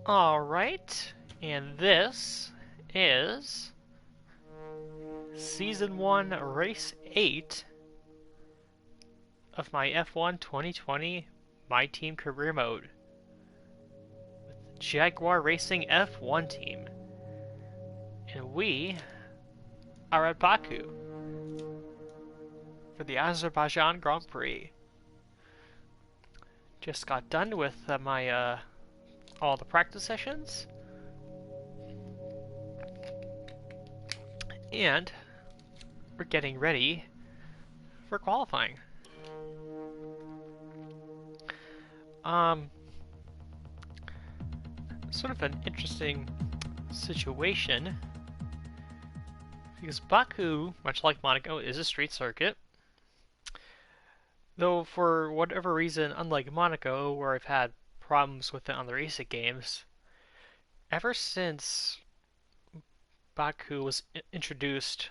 Alright, and this is Season 1, Race 8 of my F1 2020 My Team Career Mode with the Jaguar Racing F1 team. And we are at Baku for the Azerbaijan Grand Prix. Just got done with my all the practice sessions, and we're getting ready for qualifying. Sort of an interesting situation because Baku, much like Monaco, is a street circuit. Though for whatever reason, unlike Monaco, where I've had problems with it on the racing games, ever since Baku was introduced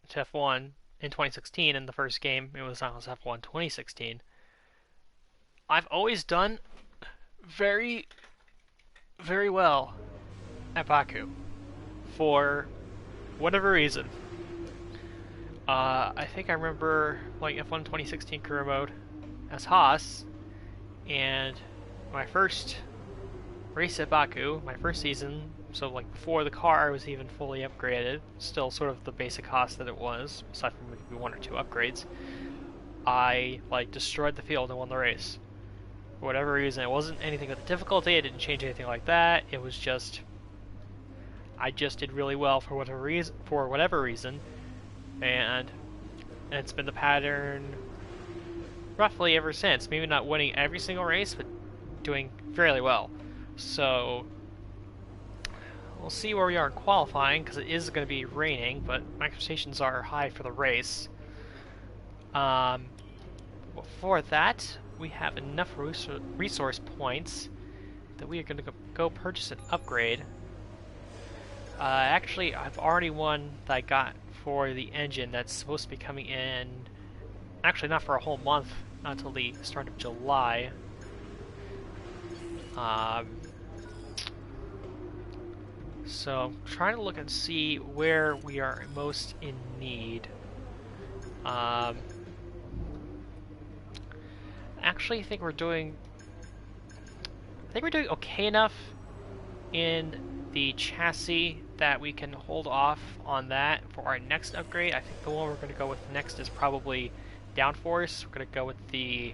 to F1 in 2016 in the first game, it was F1 2016, I've always done very, very well at Baku for whatever reason. I think I remember playing F1 2016 career mode as Haas, and my first race at Baku, my first season, so like before the car was even fully upgraded, still sort of the basic Haas that it was, aside from maybe one or two upgrades, I destroyed the field and won the race. For whatever reason, it wasn't anything with the difficulty, I didn't change anything like that, it was just I just did really well for whatever reason, and it's been the pattern roughly ever since. Maybe not winning every single race, but doing fairly well. So we'll see where we are in qualifying, because it is going to be raining, but my expectations are high for the race. Before that, we have enough resource points that we are going to go purchase an upgrade. Actually, I've already one that I got for the engine that's supposed to be coming in, actually not for a whole month, not until the start of July. So I'm trying to look and see where we are most in need. Actually, I think we're doing okay enough in the chassis that we can hold off on that for our next upgrade. I think the one we're going to go with next is probably downforce. We're going to go with the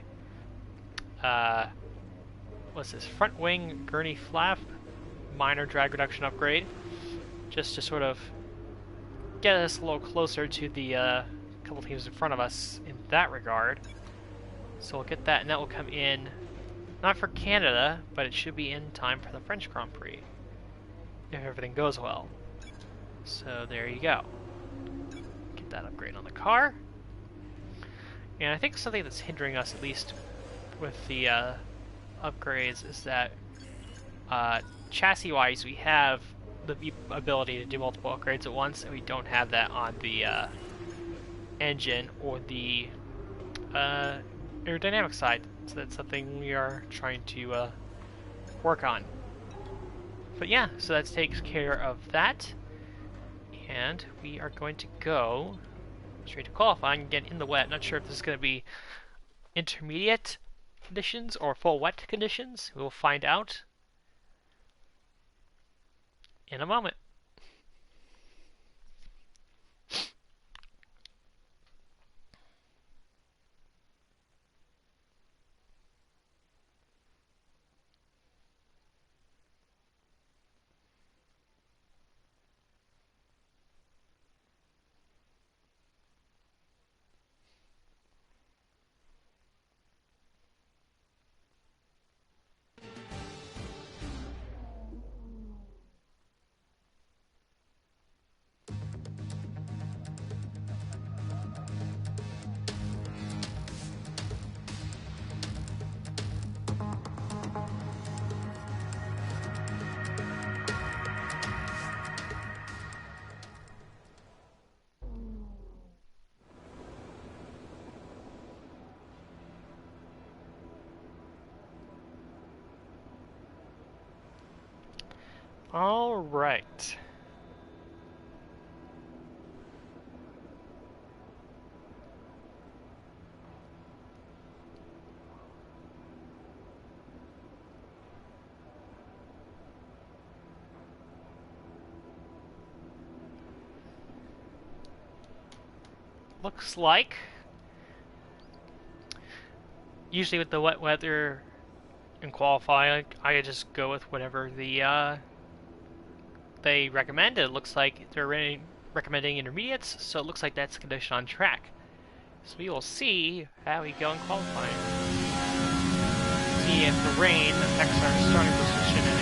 what's this, front wing gurney flap minor drag reduction upgrade, just to sort of get us a little closer to the couple teams in front of us in that regard. So we'll get that, and that will come in not for Canada, but it should be in time for the French Grand Prix if everything goes well. So there you go. Get that upgrade on the car. And I think something that's hindering us, at least with the upgrades, is that chassis-wise we have the ability to do multiple upgrades at once, and we don't have that on the engine or the aerodynamic side. So that's something we are trying to work on. But yeah, so that takes care of that. And we are going to go straight to qualifying and get in the wet. Not sure if this is going to be intermediate conditions or full wet conditions. We will find out in a moment. All right. Looks like usually with the wet weather in qualifying, I just go with whatever they recommend. It looks like they're recommending intermediates, so it looks like that's condition on track. So we will see how we go in qualifying. See if the rain affects our starting position any.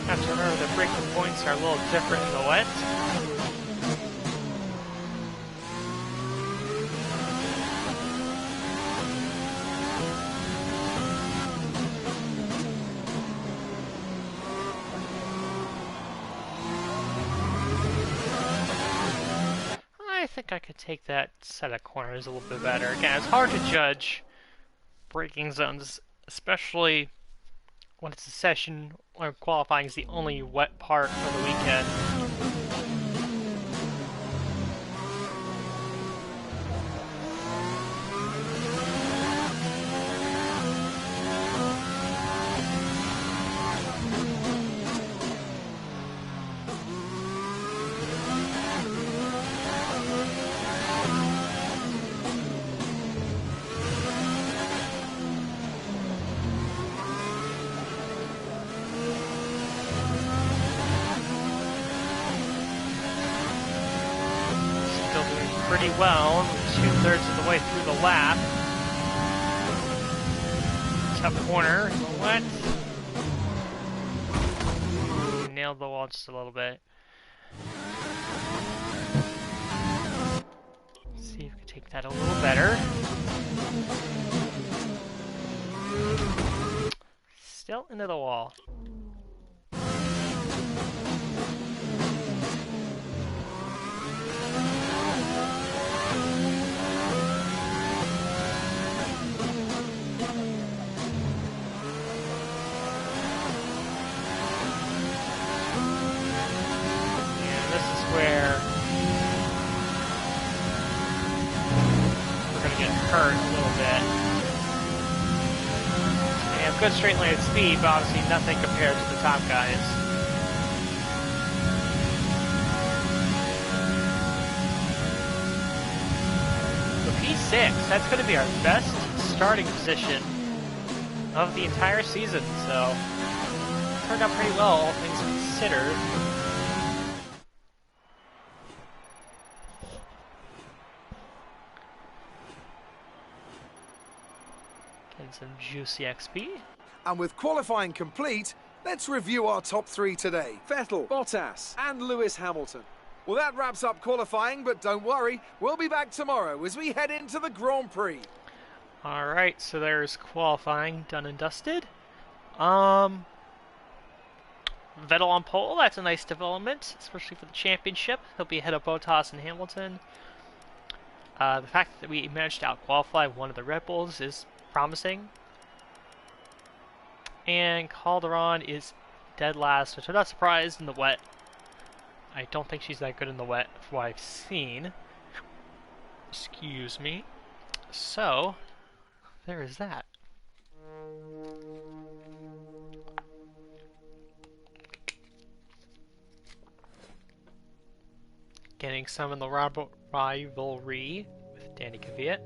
Have to remember the braking points are a little different in the wet. I think I could take that set of corners a little bit better. Again, it's hard to judge braking zones, especially when it's a session where qualifying is the only wet part of the weekend. Pretty well, 2/3 of the way through the lap. Tough corner, wet. Nailed the wall just a little bit. See if we can take that a little better. Still into the wall. Where we're going to get hurt a little bit. They have good straight line speed, but obviously nothing compared to the top guys. So P6, that's going to be our best starting position of the entire season, so turned out pretty well, all things considered. Some juicy XP. And with qualifying complete, let's review our top three today. Vettel, Bottas, and Lewis Hamilton. Well, that wraps up qualifying, but don't worry, we'll be back tomorrow as we head into the Grand Prix. Alright, so there's qualifying done and dusted. Vettel on pole, that's a nice development, especially for the championship. He'll be ahead of Bottas and Hamilton. The fact that we managed to out-qualify one of the Red Bulls is promising. And Calderon is dead last, which I'm not surprised in the wet. I don't think she's that good in the wet from what I've seen. Excuse me. So, there is that. Getting some in the rivalry with Danny Kvyat.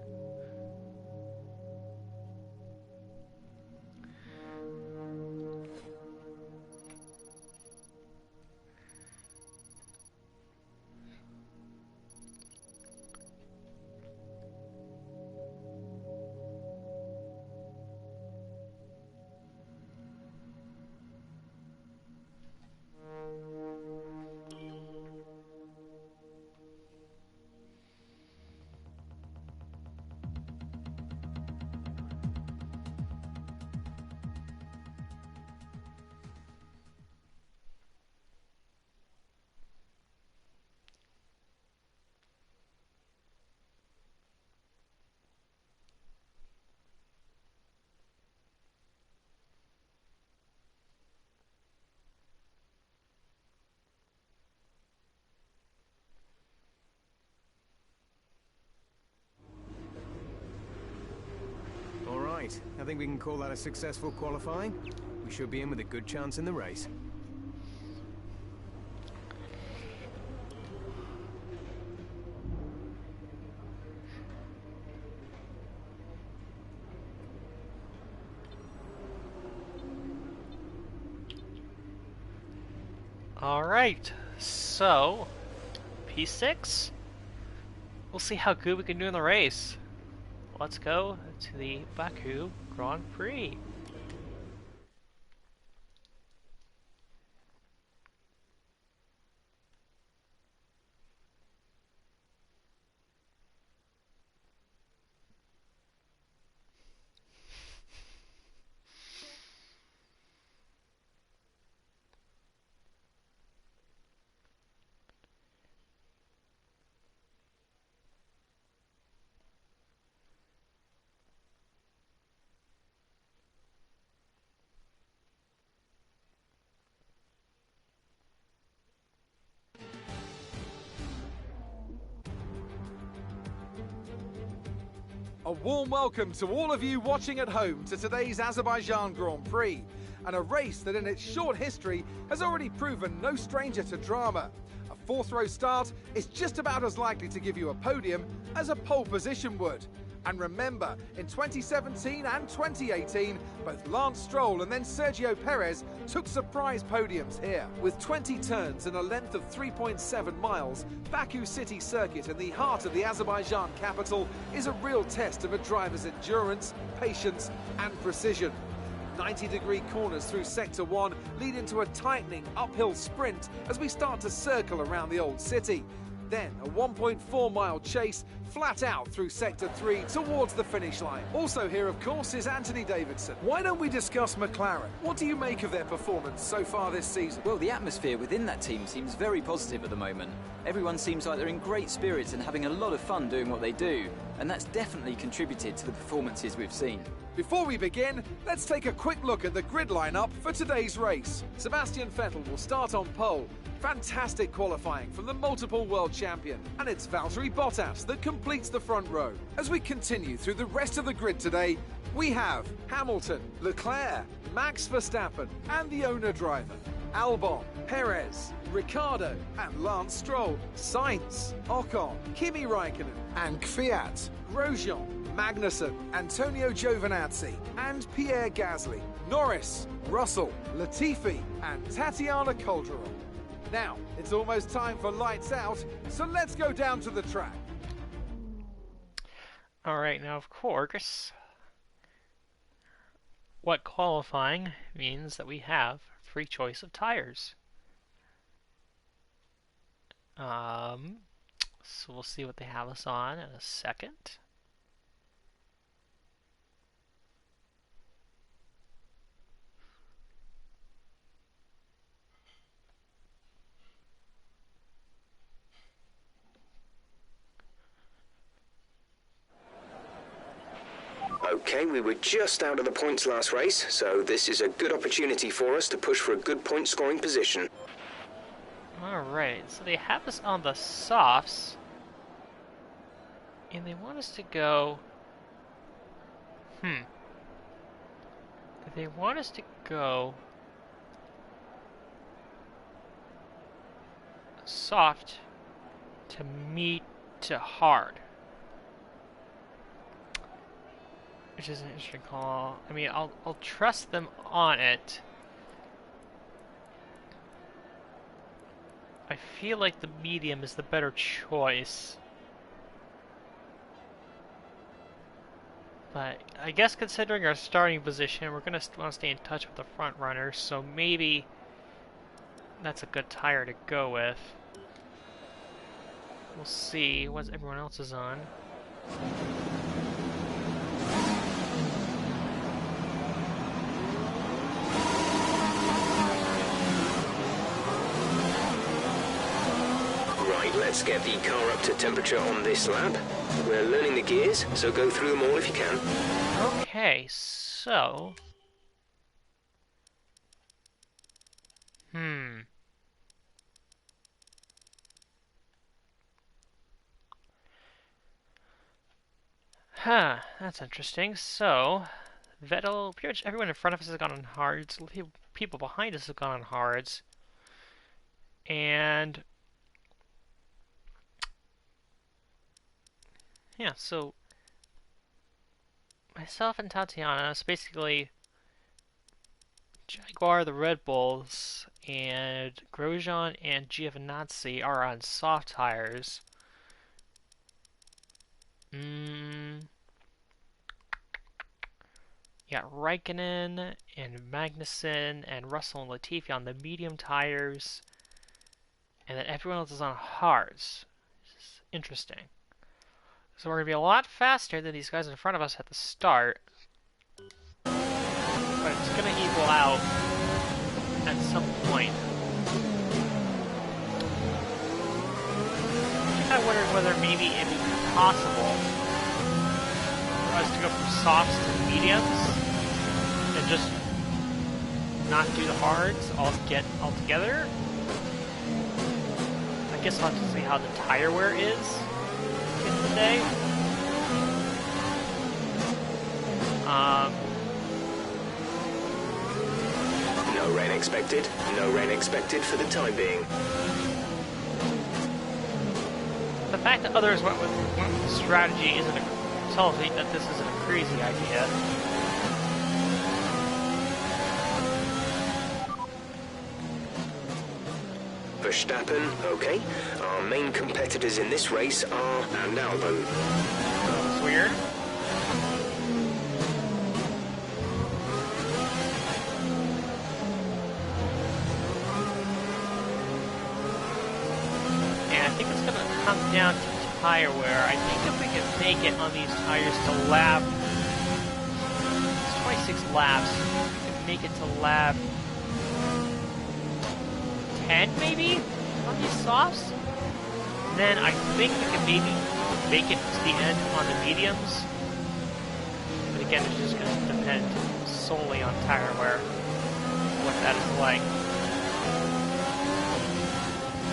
Right, I think we can call that a successful qualifying. We should be in with a good chance in the race. Alright, so P6. We'll see how good we can do in the race. Let's go to the Baku Grand Prix. A warm welcome to all of you watching at home to today's Azerbaijan Grand Prix, and a race that in its short history has already proven no stranger to drama. A fourth-row start is just about as likely to give you a podium as a pole position would. And remember, in 2017 and 2018, both Lance Stroll and then Sergio Perez took surprise podiums here. With 20 turns and a length of 3.7 miles, Baku City Circuit in the heart of the Azerbaijan capital is a real test of a driver's endurance, patience and precision. 90-degree corners through Sector 1 lead into a tightening uphill sprint as we start to circle around the old city. Then a 1.4-mile chase flat out through Sector 3 towards the finish line. Also here, of course, is Anthony Davidson. Why don't we discuss McLaren? What do you make of their performance so far this season? Well, the atmosphere within that team seems very positive at the moment. Everyone seems like they're in great spirits and having a lot of fun doing what they do, and that's definitely contributed to the performances we've seen. Before we begin, let's take a quick look at the grid lineup for today's race. Sebastian Vettel will start on pole. Fantastic qualifying from the multiple world champion. And it's Valtteri Bottas that completes the front row. As we continue through the rest of the grid today, we have Hamilton, Leclerc, Max Verstappen, and the owner driver, Albon, Perez, Ricciardo, and Lance Stroll, Sainz, Ocon, Kimi Raikkonen, and Kvyat, Grosjean, Magnussen, Antonio Giovinazzi, and Pierre Gasly, Norris, Russell, Latifi, and Tatiana Calderon. Now, it's almost time for lights out, so let's go down to the track. Alright, now of course, what qualifying means that we have free choice of tires. So we'll see what they have us on in a second. Okay, we were just out of the points last race, so this is a good opportunity for us to push for a good point scoring position. Alright, so they have us on the softs, and they want us to go... They want us to go... soft to meet to hard. Which is an interesting call. I mean, I'll trust them on it. I feel like the medium is the better choice. But I guess considering our starting position, we're going to want to stay in touch with the front runners, so maybe that's a good tire to go with. We'll see what everyone else is on. Let's get the car up to temperature on this lap. We're learning the gears, so go through them all if you can. Okay, so... Huh, that's interesting. So, Vettel, pretty much everyone in front of us has gone on hards. People behind us have gone on hards. And yeah, so myself and Tatiana, so basically Jaguar, the Red Bulls, and Grosjean and Giovinazzi are on soft tires. Yeah, Raikkonen and Magnussen and Russell and Latifi on the medium tires, and then everyone else is on hards. This is interesting. So we're going to be a lot faster than these guys in front of us at the start, but it's going to equal out at some point. I'm kind of wondering whether maybe it would be possible for us to go from softs to mediums and just not do the hards altogether. I guess I'll have to see how the tire wear is in the day. No rain expected. No rain expected for the time being. The fact that others went with the strategy tells me that this isn't a crazy idea. Verstappen, okay. Our main competitors in this race are and Albon. It's weird. And I think it's going to come down to tire wear. I think if we can make it on these tires to lap, it's 26 laps, if we can make it to lap 10 maybe on these softs, then I think we can maybe make it to the end on the mediums. But again, it's just going to depend solely on tire wear, what that is like.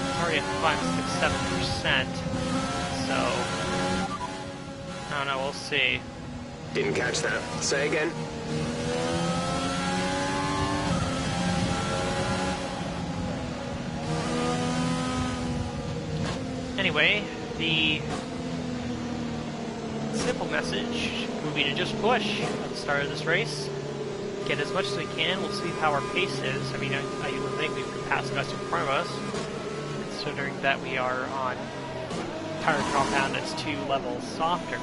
It's already at 5, 6, 7%, so I don't know, we'll see. Didn't catch that. Say again. Anyway, the simple message would be to just push at the start of this race. Get as much as we can. We'll see how our pace is. I mean, I would think we could pass the guys in front of us, considering that we are on tire compound that's 2 levels softer.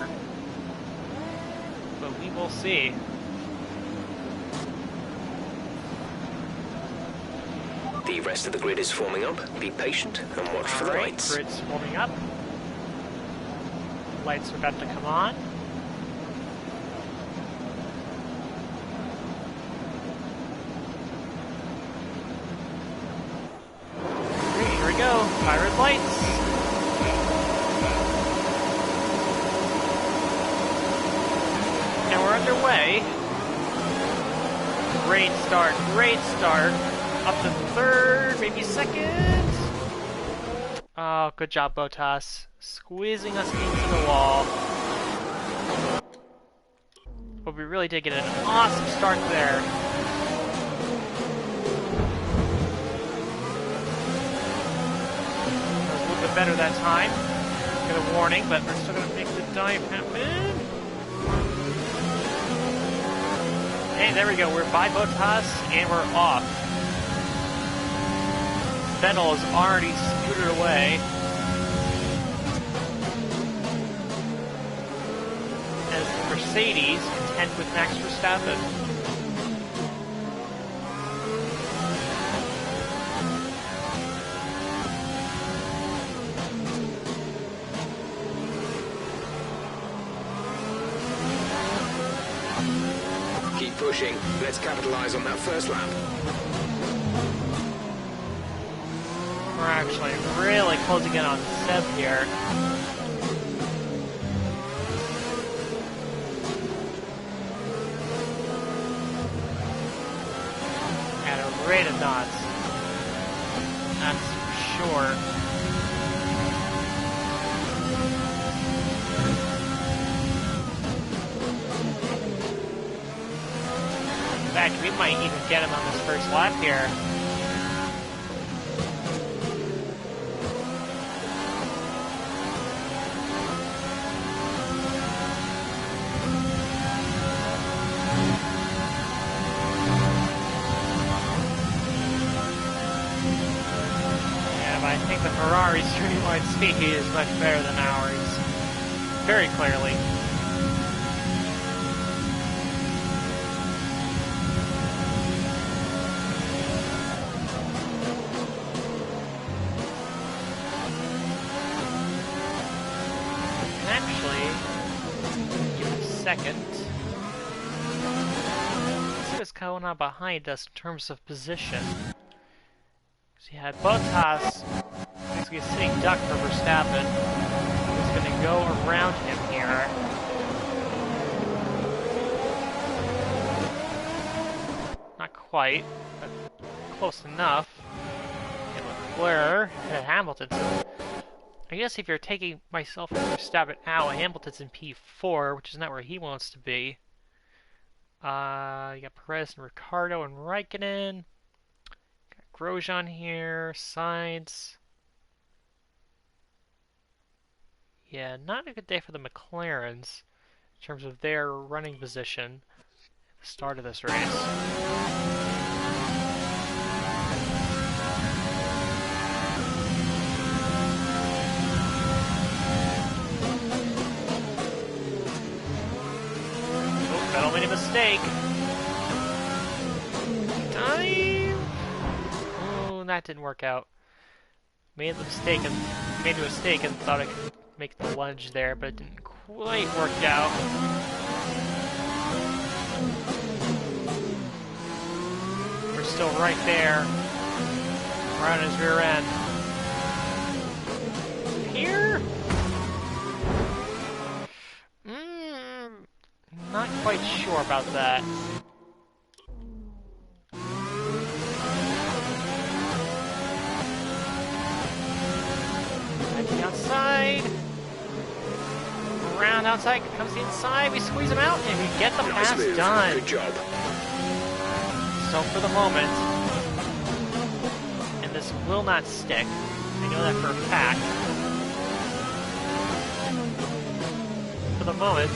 But we will see. The rest of the grid is forming up. Be patient and watch for the lights. Grid's forming up. Lights are about to come on. Okay, here we go. Pirate lights. And we're underway. Great start, great start. Up to third, maybe second. Oh, good job, Bottas. Squeezing us into the wall. But we really did get an awesome start there. That was a little bit better that time. Got a warning, but we're still going to make the dive happen. Hey, there we go. We're by Bottas, and we're off. Vettel is already scooted away. As Mercedes contend with Max Verstappen. Keep pushing. Let's capitalize on that first lap. We're actually really closing in on Seb here. At a rate of knots. That's for sure. Heck, we might even get him on this first lap here. Yeah, but I think the Ferrari's streamline speed is much better than ours. Very clearly. Second. Let's see what's going on behind us in terms of position. So you had Bottas basically a sitting duck for Verstappen. He's going to go around him here. Not quite, but close enough. And Leclerc and Hamilton. I guess if you're taking myself and Verstappen out, Hamilton's in P4, which is not where he wants to be. You got Perez and Ricciardo and Raikkonen. Got Grosjean here, Sainz. Yeah, not a good day for the McLarens in terms of their running position at the start of this race. Vettel made a mistake. Time. Oh, that didn't work out. Made a mistake and thought I could make the lunge there, but it didn't quite work out. We're still right there. Right on his rear end. Here? Not quite sure about that. At the outside. Around outside, comes the inside, we squeeze him out, and we get the pass done. Good job. So for the moment, and this will not stick. I know that for a fact. For the moment,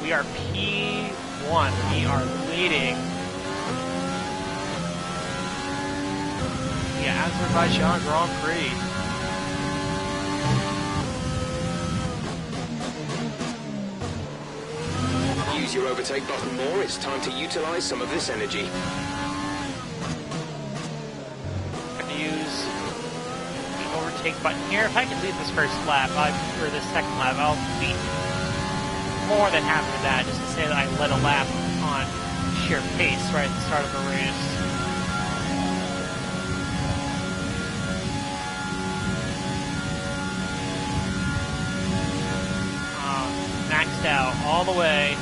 we are P1. We are leading the Azerbaijan Grand Prix. Use your overtake button more. It's time to utilize some of this energy. I'm going to use the overtake button here. If I can lead this first lap, or this second lap, I'll be more than happy with that, just to say that I led a lap on sheer pace right at the start of the race. Maxed out all the way.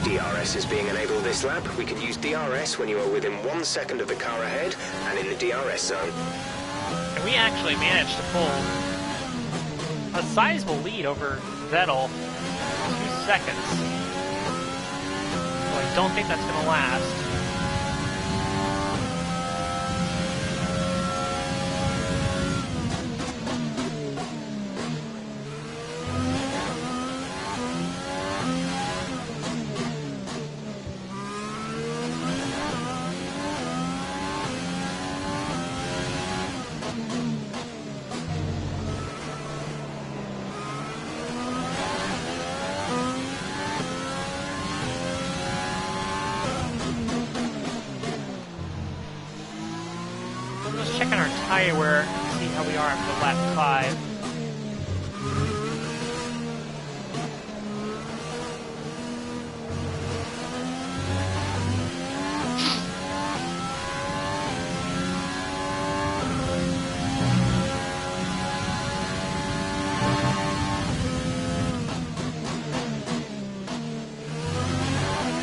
DRS is being enabled this lap. We can use DRS when you are within 1 second of the car ahead and in the DRS zone. And we actually managed to pull a sizable lead over Vettel. 2 seconds. Well, I don't think that's going to last. Checking our tire wear to see how we are after lap 5.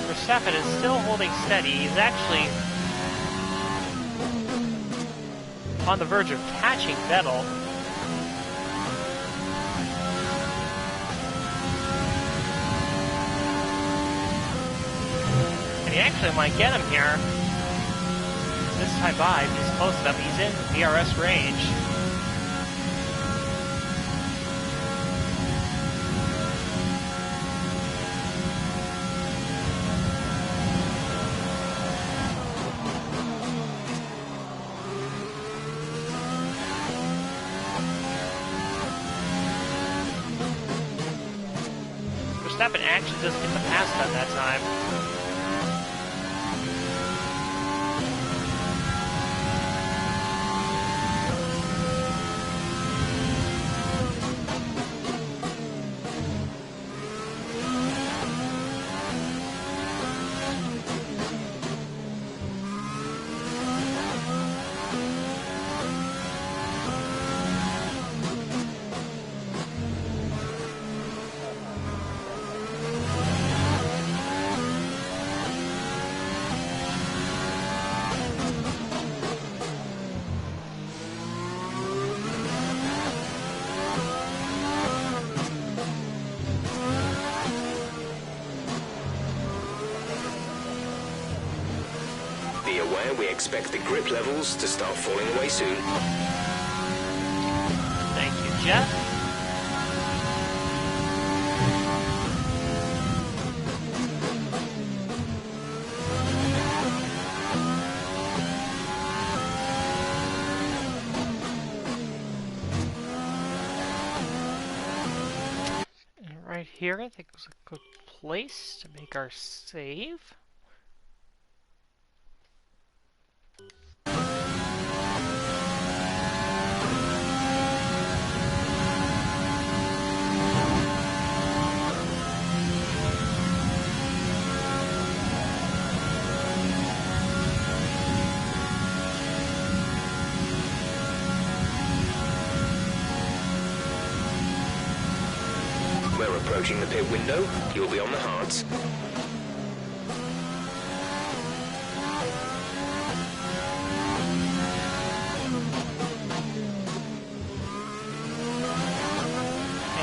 Verstappen is still holding steady. He's actually on the verge of catching Vettel. actually might get him here. This is high by, he's close enough, he's in DRS range. Verstappen actually doesn't get the pass done that time. Be aware we expect the grip levels to start falling away soon. Thank you, Jeff. And right here, I think was a good place to make our save. We're approaching the pit window. You'll be on the hards.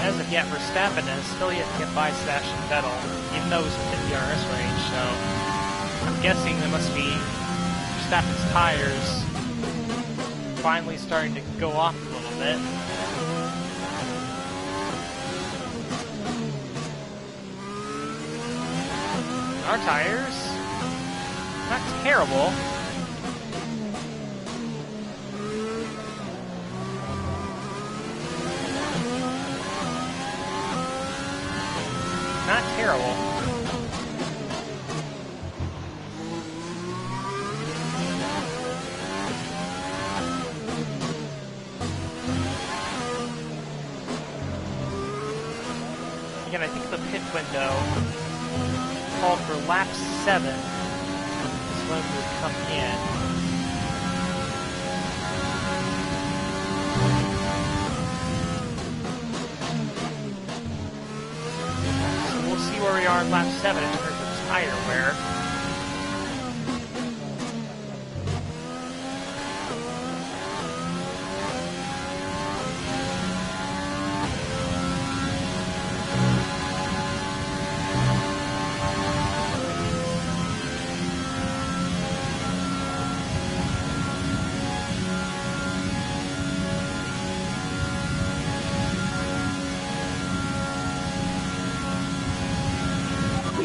As of yet, Verstappen has still yet to get by Sebastian Vettel, even though he's within DRS range, so I'm guessing there must be Verstappen's tires finally starting to go off a little bit. Our tires, not terrible. Not terrible. Again, I think the pit window called for lap 7 is when we would come in. So we'll see where we are in lap 7 in terms of tire wear.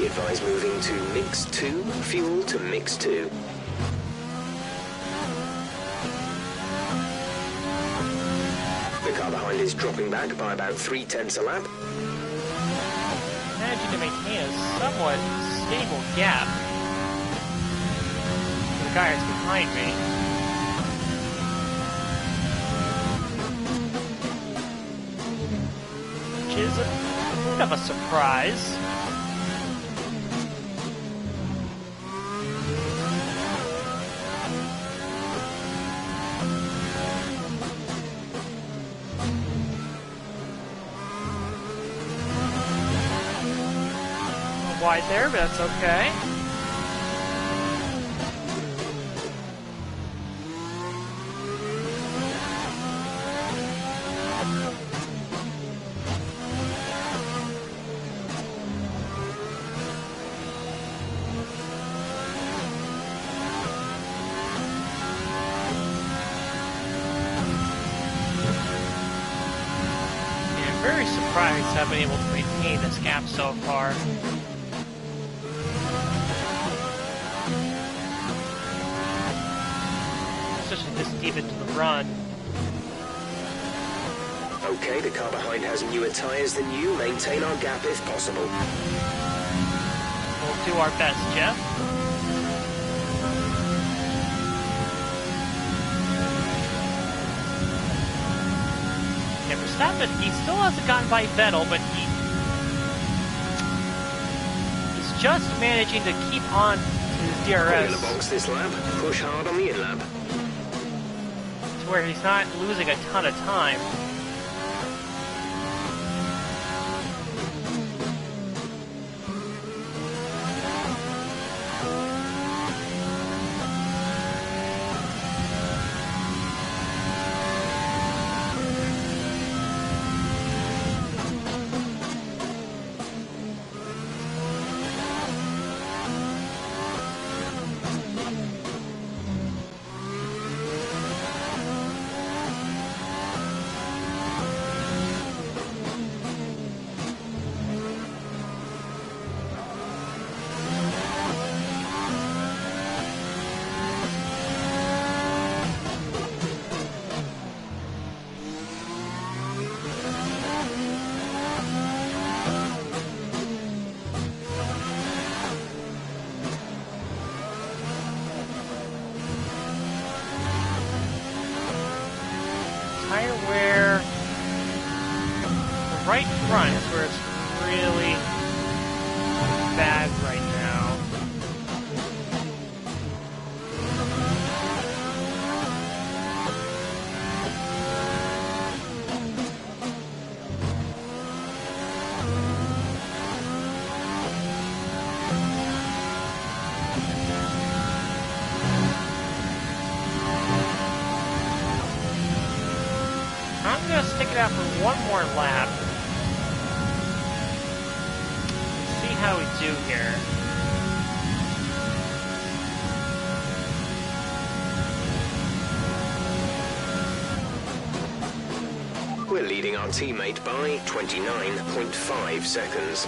Advise moving to mix 2, fuel to mix 2. The car behind is dropping back by about 3/10 a lap. Managing to maintain a somewhat stable gap to the guy that's behind me. Which is a bit of a surprise. Wide there, but that's okay. surprised I've been able to maintain this gap so far. Especially this deep into the run. Okay, the car behind has newer tyres than you. Maintain our gap if possible. We'll do our best, Jeff. Yeah, Verstappen, he still hasn't gotten by Vettel, but he's just managing to keep on to his We're DRS going to box this lap. Push hard on the in-lap. to where he's not losing a ton of time. Tire wear, the right front is where it's really bad right now. I'm going to stick it out for one more lap. See how we do here. We're leading our teammate by 29.5 seconds.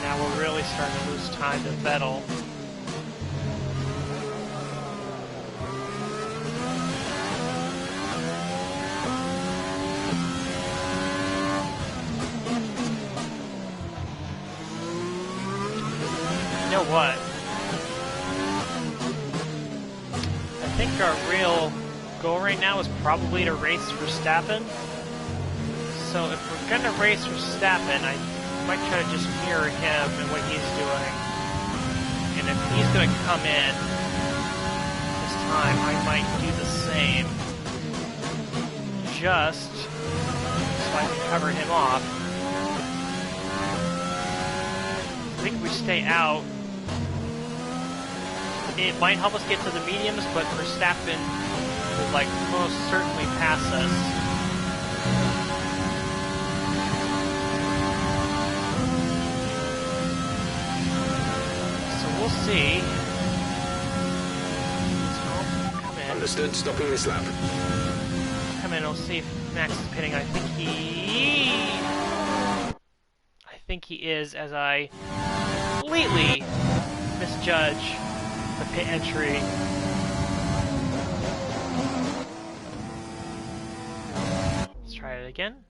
Now we're really starting to lose time to Vettel. You know what? I think our real goal right now is probably to race Verstappen. So if we're gonna race Verstappen, I might try to just mirror him and what he's doing. And if he's gonna come in this time, I might do the same. Just so I can cover him off. I think if we stay out, it might help us get to the mediums, but Verstappen will like most certainly pass us. So we'll see. So come in. Understood, stopping this lap. Come in, we'll see if Max is pitting. I think he is, as I completely misjudge the pit entry. Let's try it again.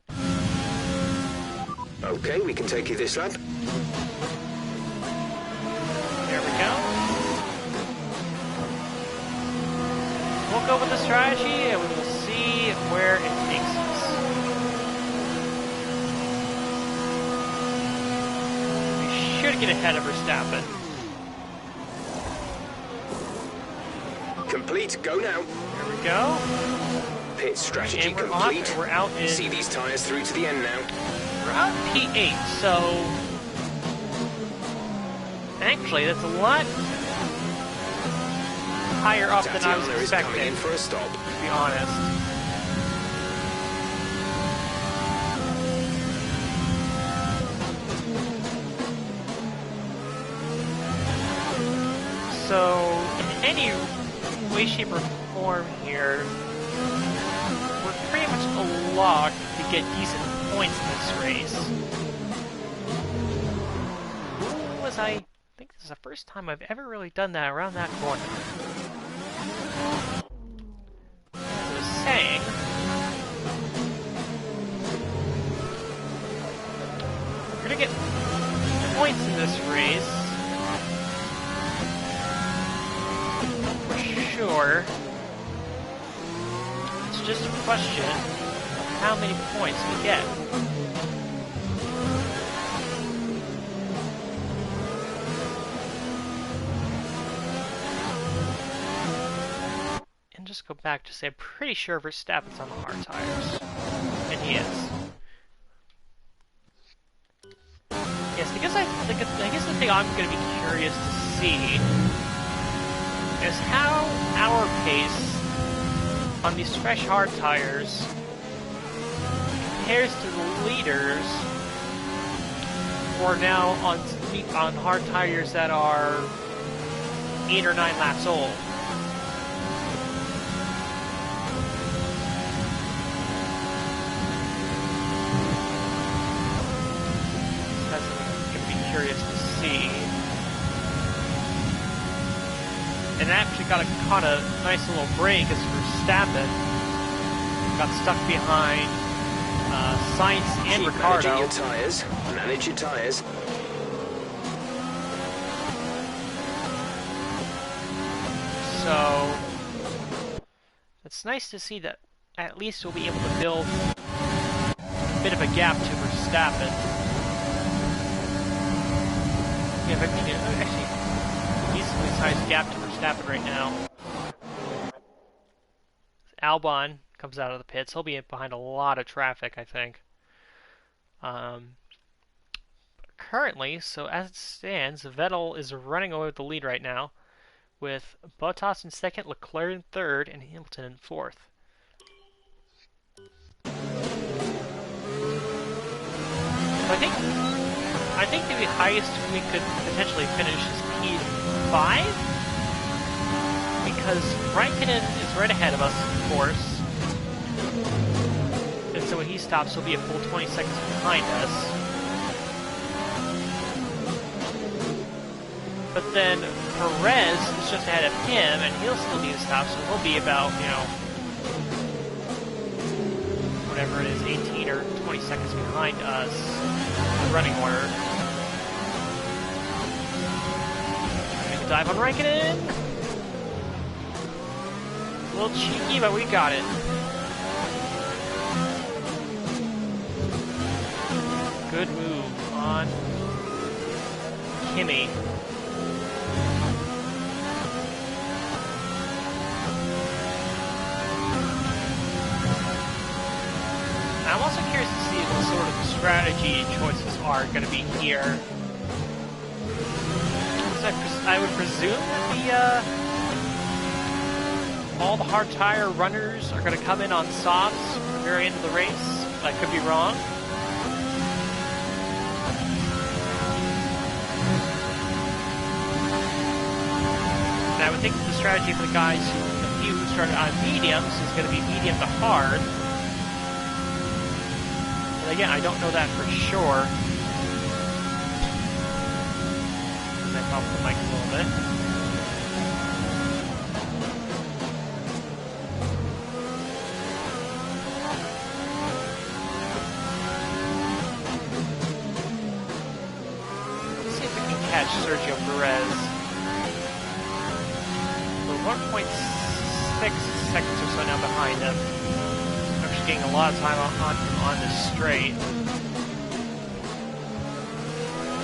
Okay, we can take you this lap. There we go. We'll go with the strategy and we will see where it takes us. We should get ahead of Verstappen. Complete, go now. There we go. Pit strategy And we're complete. off, we're out in See these tyres through to the end now. around P8, so actually that's a lot higher up than I was Tatiana is coming expecting, in for a stop. to be honest. So, in any way, shape, or form here, we're pretty much a lock to get decent points in this race. I think this is the first time I've ever really done that around that corner. As I was saying, we're gonna get points in this race. For sure. It's just a question of how many points we get. Just go back to say I'm pretty sure Verstappen's on the hard tires, and he is. Yes, because I guess the thing I'm going to be curious to see is how our pace on these fresh hard tires compares to the leaders who are now on hard tires that are 8 or 9 laps old. Curious to see. And actually got caught a nice little break as Verstappen got stuck behind Sainz and Keep Ricardo. managing your tyres. Manage your tyres. So it's nice to see that at least we'll be able to build a bit of a gap to Verstappen. We have actually a decently sized gap to Verstappen right now. Albon comes out of the pits. He'll be behind a lot of traffic, I think. Currently, so as it stands, Vettel is running away with the lead right now, with Bottas in second, Leclerc in third, and Hamilton in fourth. So I think the highest we could potentially finish is P5, because Raikkonen is right ahead of us, of course, and so when he stops, he'll be a full 20 seconds behind us. But then Perez is just ahead of him, and he'll still need to stop, so he'll be about, whatever it is, 18 or 20 seconds behind us in the running order. Dive on Raikkonen! A little cheeky, but we got it. Good move on Kimi. I'm also curious to see what sort of strategy choices are going to be here. I would presume that all the hard tire runners are going to come in on softs at the very end of the race. I could be wrong. And I would think that the strategy for the guys the few who started on mediums is going to be medium to hard. But again, I don't know that for sure. Off the mic a little bit. Let's see if we can catch Sergio Perez. We're 1.6 seconds or so now behind him. Actually getting a lot of time on this straight.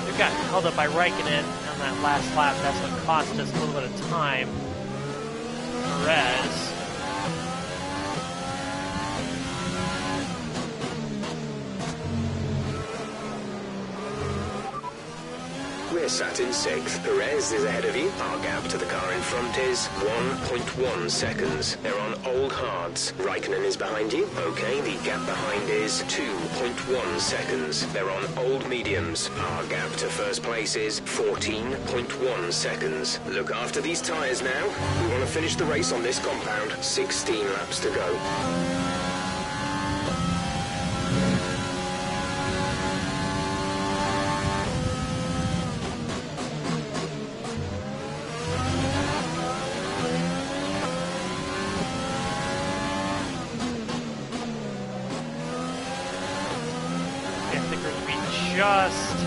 We got held up by Raikkonen on that last lap. That's what cost us a little bit of time. Perez. We're sat in 6th. Perez is ahead of you. Our gap to the car in front is 1.1 seconds. They're on old hards. Raikkonen is behind you. Okay, the gap behind is 2.1 seconds. They're on old mediums. Our gap to first place is 14.1 seconds. Look after these tyres now. We want to finish the race on this compound. 16 laps to go. Just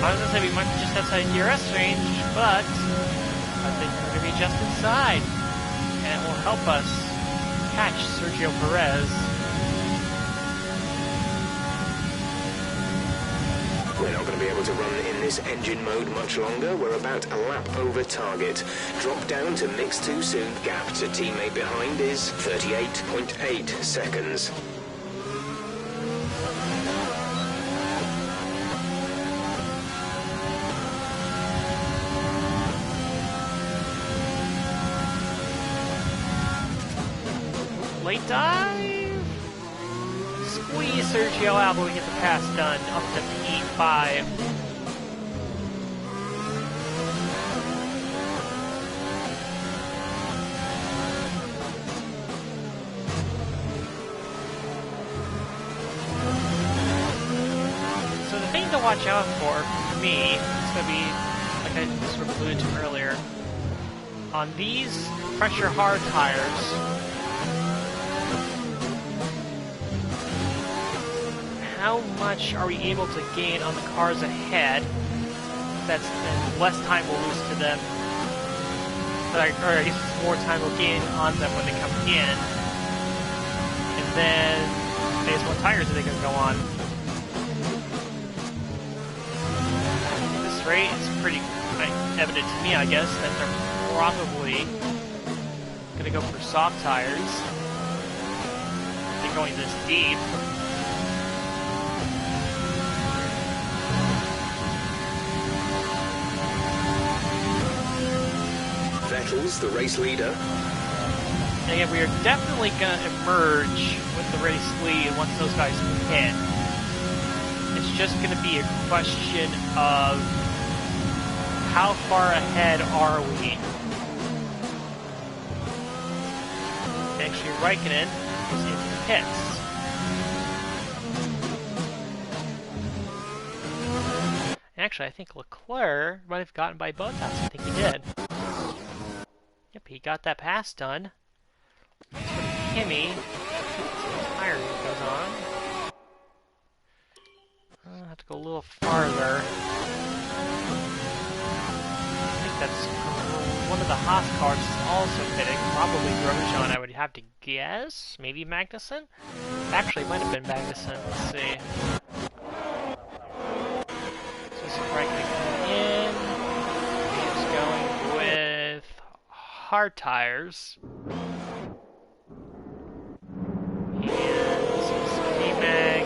I was gonna say we might be just outside DRS range, but I think we're gonna be just inside, and it will help us catch Sergio Perez. We're not going to be able to run in this engine mode much longer. We're about a lap over target. Drop down to mix too soon. Gap to teammate behind is 38.8 seconds. Late dive! Squeeze Sergio out, but we get the pass done. Up to P5. So the thing to watch out for me, it's going to be, like I sort of alluded to earlier, on these pressure hard tires, how much are we able to gain on the cars ahead? That's then less time we'll lose to them, or at least more time we'll gain on them when they come in. And then, based on what tires are they going to go on? At this rate, it's pretty evident to me, I guess, that they're probably going to go for soft tires. They're going this deep. Vettel's the race leader. And again, we are definitely going to emerge with the race lead once those guys hit. It's just going to be a question of how far ahead are we? Actually, Raikkonen is in the pits. Actually, I think Leclerc might have gotten by Bottas. I think he did. Yep, he got that pass done. For Kimi, tire goes on. I'll have to go a little farther. I think that's one of the Haas cars is also pitting. Probably Grosjean, I would have to guess. Maybe Magnussen? Actually, it might have been Magnussen. Let's see. So this is right coming in. He's going with hard tires. And this is K-Mag.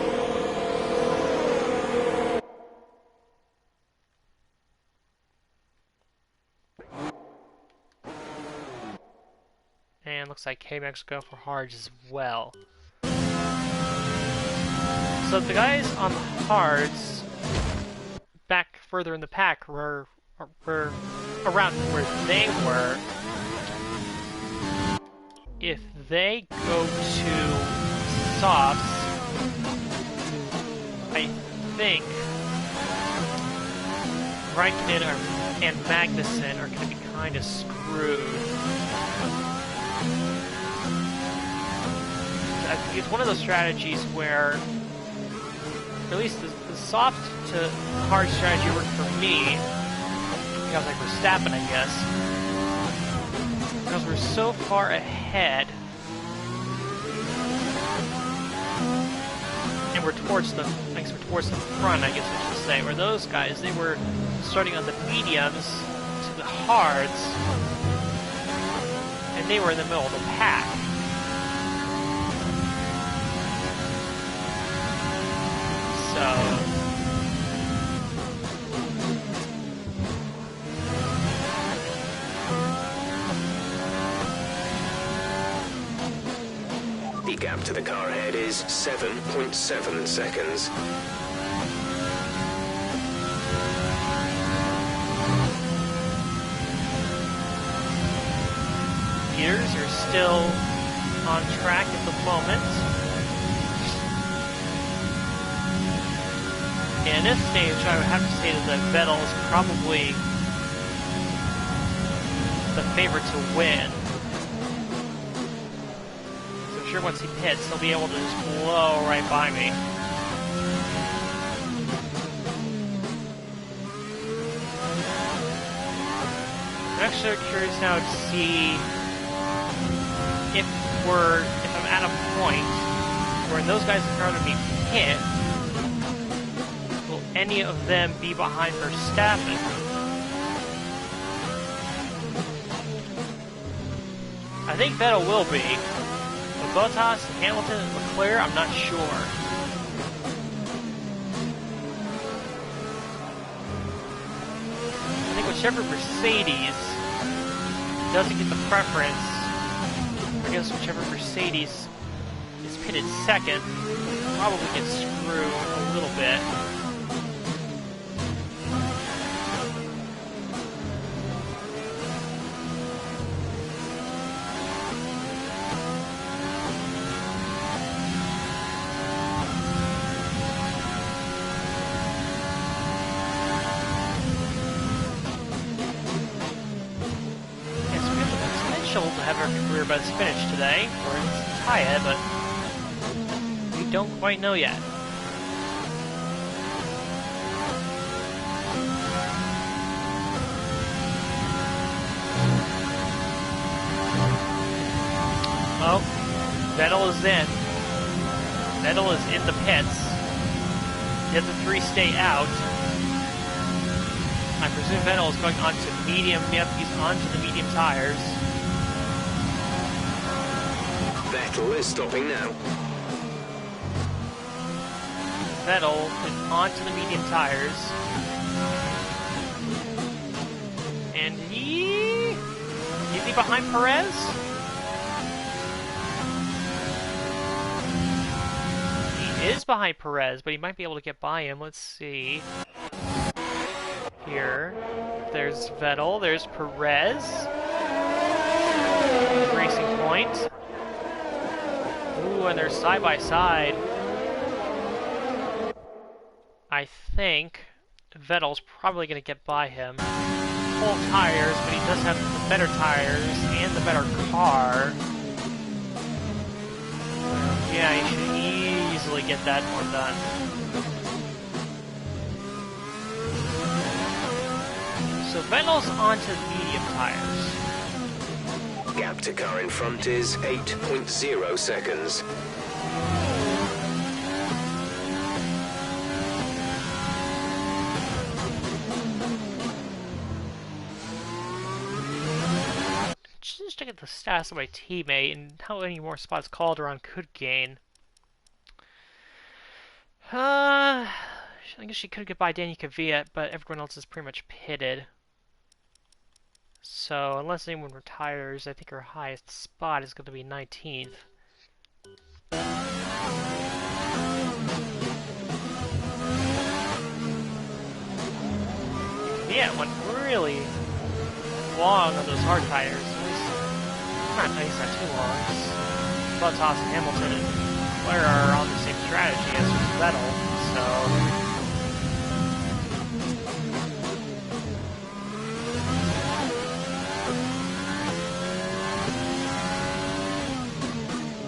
And looks like K-Mag's go for hards as well. So the guys on the hards back further in the pack were around where they were. If they go to softs, I think Raikkonen and Magnussen are going to be kind of screwed. I think it's one of those strategies where, at least the soft to hard strategy worked for me. I was like Verstappen, I guess. Because we're so far ahead. And we're towards the, I guess we're towards the front, I guess I should say. Where those guys, they were starting on the mediums to the hards. And they were in the middle of the pack. The gap to the car ahead is 7.7 seconds. Leaders are still on track at the moment. In this stage, I would have to say that Vettel is probably the favorite to win. So I'm sure once he pits, he'll be able to just blow right by me. I'm actually curious now to see if I'm at a point where those guys in front of me hit, will any of them be behind Verstappen? I think Vettel will be, but Bottas, Hamilton, and Leclerc, I'm not sure. I think whichever Mercedes doesn't get the preference, I guess whichever Mercedes is pitted second, probably gets screwed a little bit. To have our career best finish today, or tie it, but we don't quite know yet. Oh, Vettel is in. Vettel is in the pits. Did the 3 stay out? I presume Vettel is going on to medium. Yep, he's onto the medium tires. Vettel is stopping now. Vettel is onto the medium tires. And is he behind Perez? He is behind Perez, but he might be able to get by him. Let's see. Here. There's Vettel, there's Perez. Racing Point. Ooh, and they're side by side. I think Vettel's probably going to get by him. Full tires, but he does have the better tires and the better car. Yeah, he should easily get that one done. So Vettel's onto medium tires. Gap to car in front is 8.0 seconds. Just to get the stats of my teammate and how many more spots Calderon could gain. I guess she could get by Daniel Kvyat, but everyone else is pretty much pitted. So, unless anyone retires, I think her highest spot is going to be 19th. Yeah, went really long on those hard tires. At least not too long. Bottas and Hamilton and Leclerc are on the same strategy as Vettel, so...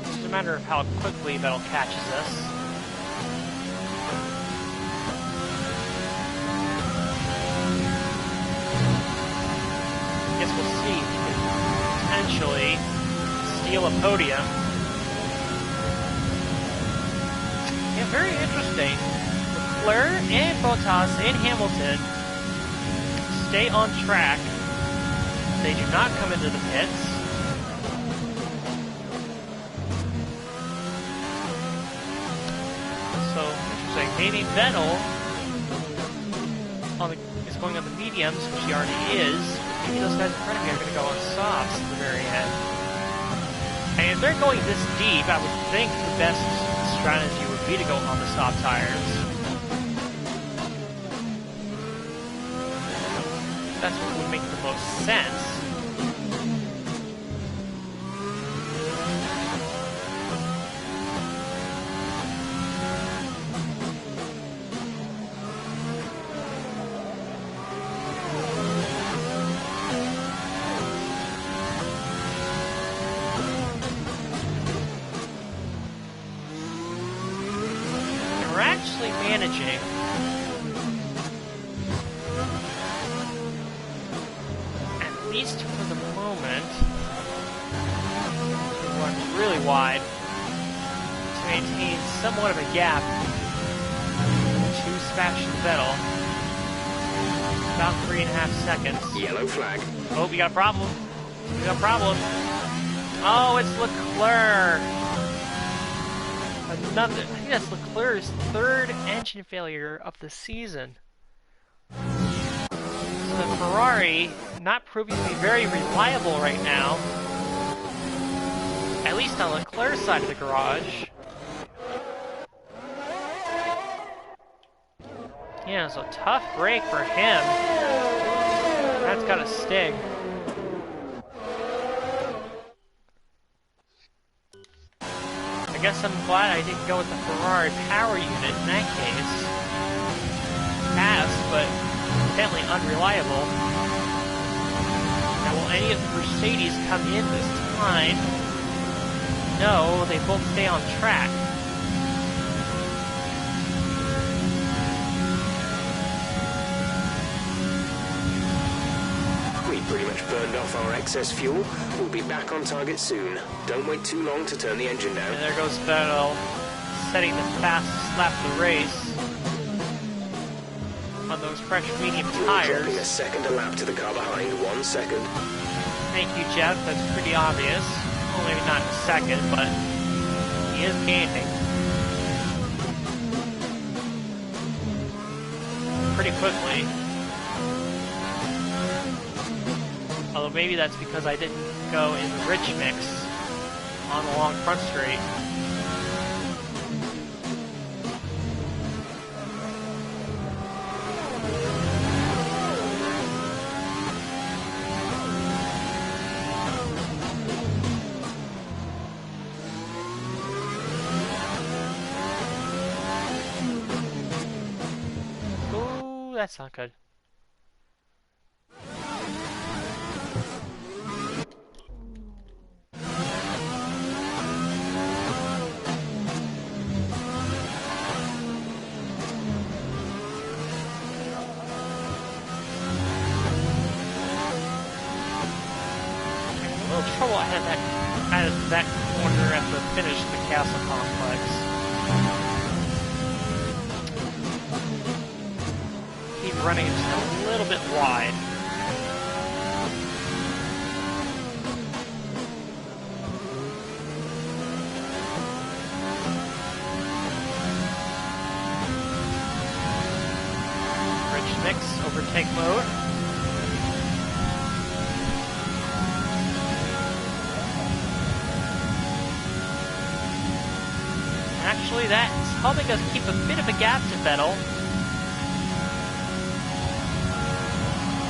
It's a matter of how quickly Vettel catches us. I guess we'll see if we can potentially steal a podium. Yeah, very interesting. Leclerc and Bottas and Hamilton stay on track. They do not come into the pits. So, interesting. Maybe Vettel is going on the mediums, which he already is. Maybe those guys in front of me are going to go on softs at the very end. And if they're going this deep, I would think the best strategy would be to go on the soft tires. That's what would make the most sense. We're actually managing at least for the moment to run really wide to maintain somewhat of a gap to Sebastian Vettel. About 3.5 seconds. Yellow flag. Oh, we got a problem. We got a problem. Oh, it's Leclerc. Another, I think that's Leclerc's third engine failure of the season. So the Ferrari not proving to be very reliable right now. At least on Leclerc's side of the garage. Yeah, it's a tough break for him. That's gotta sting. I guess I'm glad I didn't go with the Ferrari power unit in that case. Fast, but definitely unreliable. Now, will any of the Mercedes come in this time? No, they both stay on track. We pretty much burned off our excess fuel. We'll be back on target soon. Don't wait too long to turn the engine down. And there goes Vettel, setting the fastest lap of the race on those fresh medium tires. Dropping a second a lap to the car behind. 1 second. Thank you, Jeff. That's pretty obvious. Well, maybe not a second, but he is gaining. Pretty quickly. Although maybe that's because I didn't go in the rich mix on the long front straight. Ooh, that's not good. Trouble I had that corner at the finish of the castle complex. Keep running just a little bit wide. Rich mix, overtake mode. Actually, that's helping us keep a bit of a gap to Vettel.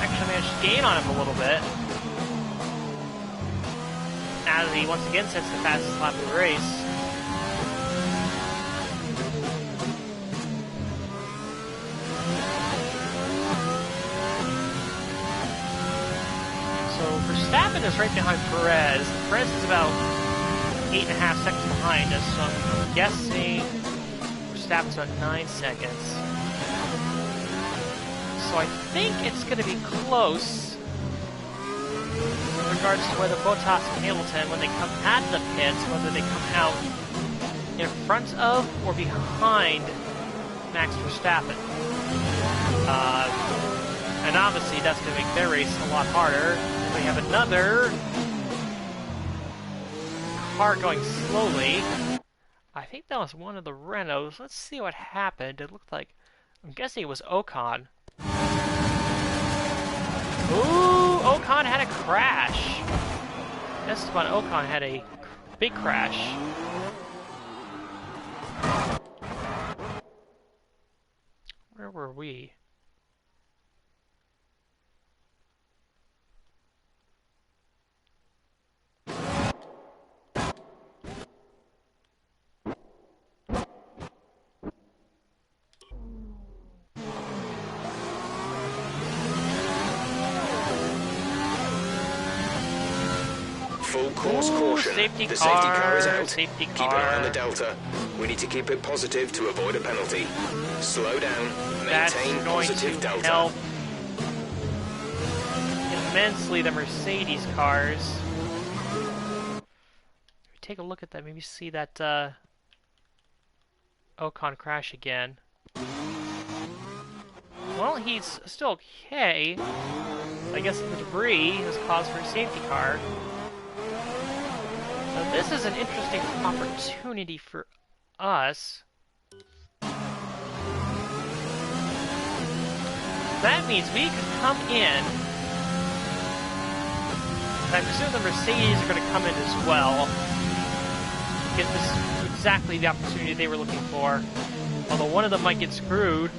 Actually managed to gain on him a little bit. As he once again sets the fastest lap of the race. So Verstappen is right behind Perez. Perez is about 8.5 seconds behind us, so I'm guessing Verstappen's about 9 seconds. So I think it's going to be close in regards to whether Bottas and Hamilton, when they come out of the pits, whether they come out in front of or behind Max Verstappen. And obviously that's going to make their race a lot harder. We have another car going slowly. I think that was one of the Renaults. Let's see what happened. It looked like, I'm guessing it was Ocon. Ooh, Ocon had a crash. Esteban Ocon had a big crash. Where were we? Full course Ooh, caution. safety The safety car is car, out. safety Keep an eye on car. the Delta. We need to keep it positive to avoid a penalty. Slow down. That's Maintain going positive to Delta. help immensely the Mercedes cars. Take a look at that, maybe see that Ocon crash again. Well, he's still okay. I guess the debris has caused for a safety car. So this is an interesting opportunity for us. That means we could come in. I presume the Mercedes are going to come in as well. Get this exactly the opportunity they were looking for. Although one of them might get screwed.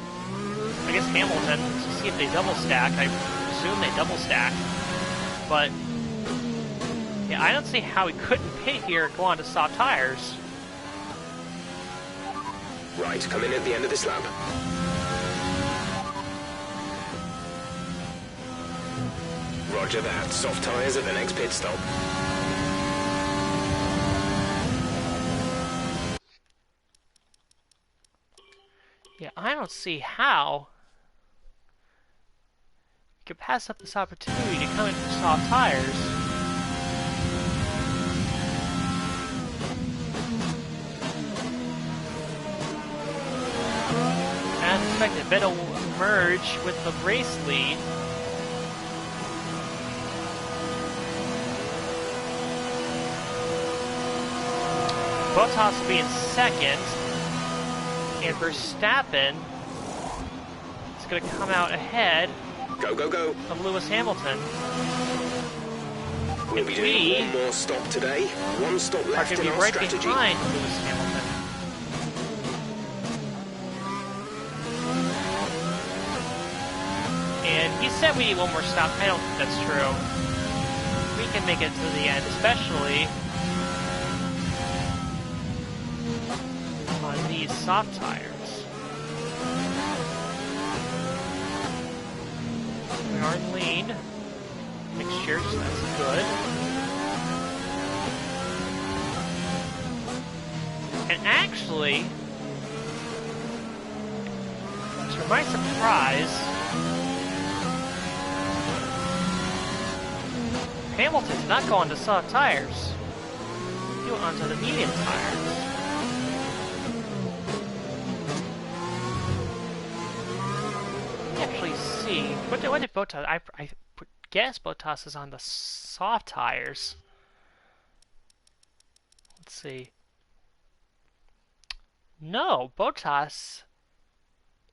I guess Hamilton, to see if they double stack. I presume they double stack. But yeah, I don't see how he couldn't pit here and go on to soft tires. Right, come in at the end of this lap. Roger that. Soft tyres at the next pit stop. Yeah, I don't see how you could pass up this opportunity to come in for soft tires. As expected, Vettel will merge with the race lead. Bottas will be in second, and Verstappen is going to come out ahead Go, go, go. of Lewis Hamilton. We'll be doing one more stop today. One stop Are left going to in be our right strategy. behind Lewis Hamilton. And he said we need one more stop. I don't think that's true. We can make it to the end, especially on these soft tires. We are in lean mixtures, so that's good. And actually, to my surprise, Hamilton did not go onto soft tires. He went onto the medium tires. Let me actually see. What did Bottas? I guess Bottas is on the soft tires. Let's see. No, Bottas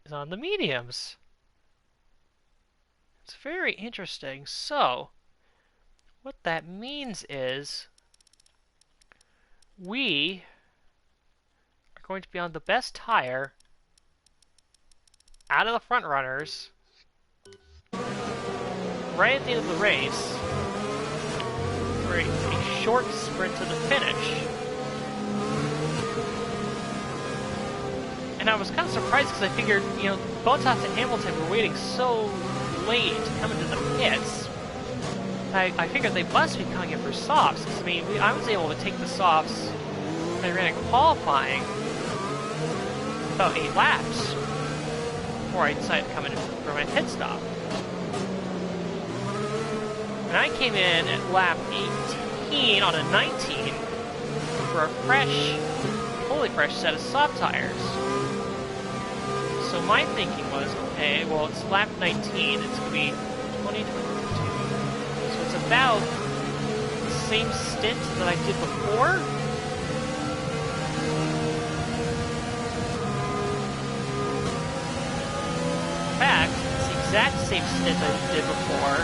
is on the mediums. It's very interesting. So, what that means is we are going to be on the best tire out of the front runners right at the end of the race for a short sprint to the finish. And I was kind of surprised because I figured, you know, Bottas and Hamilton were waiting so late to come into the pits. I figured they must be coming in for softs. 'Cause, I mean, I was able to take the softs when I ran in qualifying about 8 laps before I decided to come in for my pit stop. And I came in at lap 18 on a 19 for a fresh, fully fresh set of soft tires. So my thinking was, okay, well, it's lap 19, it's going to be 20, 22. So it's about the same stint that I did before. In fact, it's the exact same stint I did before.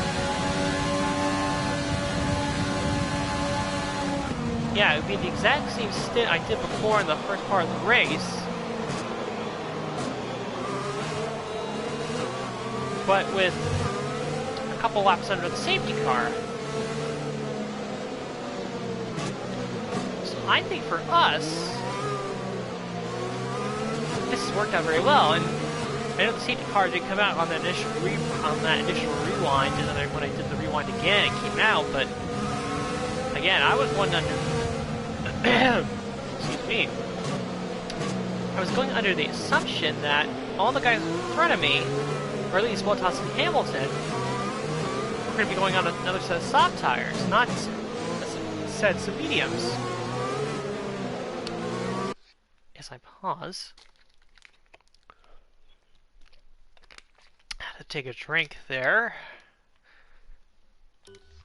yeah, it would be the exact same stint I did before in the first part of the race. But with a couple laps under the safety car. So I think for us, this has worked out very well. And I know the safety car did come out on that initial rewind, and then when I did the rewind again, it came out. But again, I was one under. Excuse me. I was going under the assumption that all the guys in front of me, or at least Bottas and Hamilton, were going to be going on another set of soft tires, not sets of mediums. As I pause, I had to take a drink there.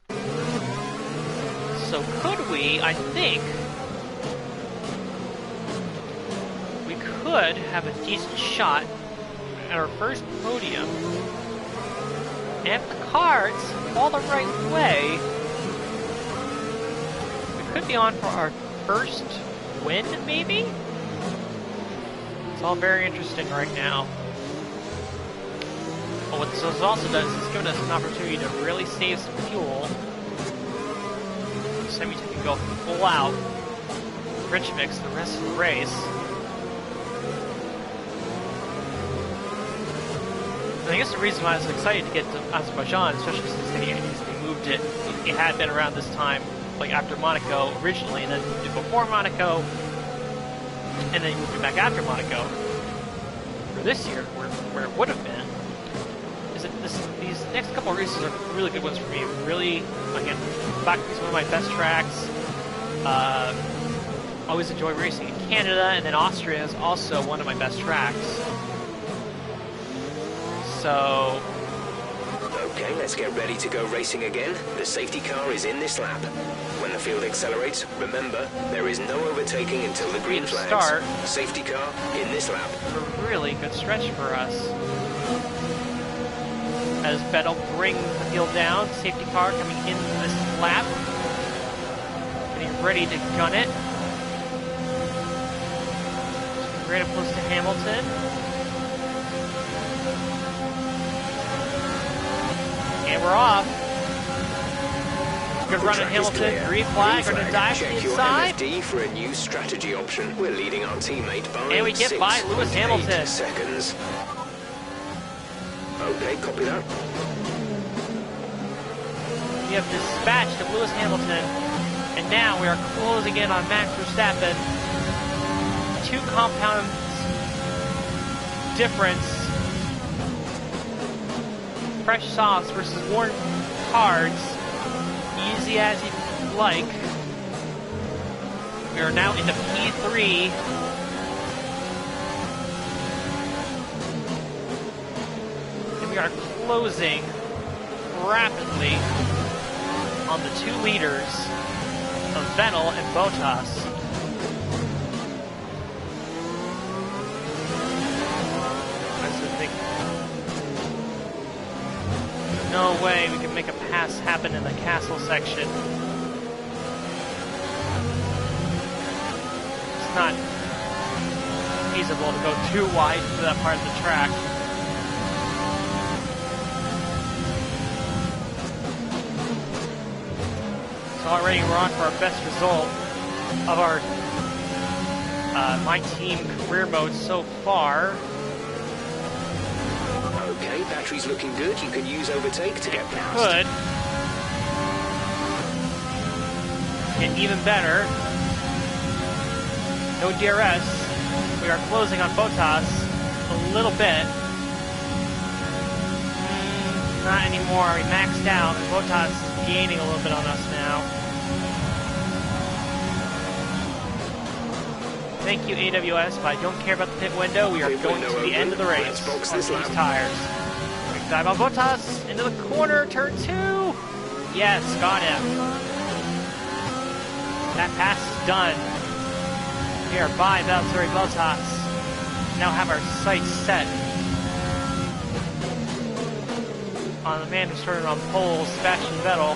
So could we, I think, we could have a decent shot at our first podium. And if the cards fall the right way, we could be on for our first win, maybe? It's all very interesting right now. But what this has also done is it's given us an opportunity to really save some fuel. So we can go full out rich mix the rest of the race. And I guess the reason why I was excited to get to Azerbaijan, especially since they moved it, it had been around this time, like after Monaco originally, and then moved it before Monaco, and then moved it back after Monaco for this year, where it would have been. Is that these next couple of races are really good ones for me. Really, again, Baku is one of my best tracks. Always enjoy racing in Canada, and then Austria is also one of my best tracks. So, Okay, let's get ready to go racing again. The safety car is in this lap. When the field accelerates, remember, there is no overtaking until the green flags. Start. Safety car in this lap. A really good stretch for us. As Vettel brings the field down, safety car coming in this lap. Getting ready to gun it. Right up close to Hamilton. And we're off. Good run at Hamilton. Green flag. We're going to dive to the inside. Check your MFD for a new strategy option. We're leading our teammate by And we get by Lewis Hamilton. seconds. Okay, copy that. We have dispatched of Lewis Hamilton. And now we are closing in on Max Verstappen. 2 compound difference. Fresh sauce versus worn cards. Easy as you like. We are now into P3. And we are closing rapidly on the 2 leaders of Vettel and Bottas. No way we can make a pass happen in the castle section. It's not feasible to go too wide to that part of the track. So already we're on for our best result of our my team career mode so far. Okay, battery's looking good. You can use overtake to get past. Could get even better. No DRS. We are closing on Bottas a little bit. Not anymore. We maxed out. Bottas is gaining a little bit on us now. Thank you, AWS, but I don't care about the pit window. We are going to the end of the race on these tires. Quick dive on Bottas into the corner, turn 2. Yes, got him. That pass is done. We are by Valtteri Bottas. Now have our sights set on the man who started on pole, Sebastian Vettel.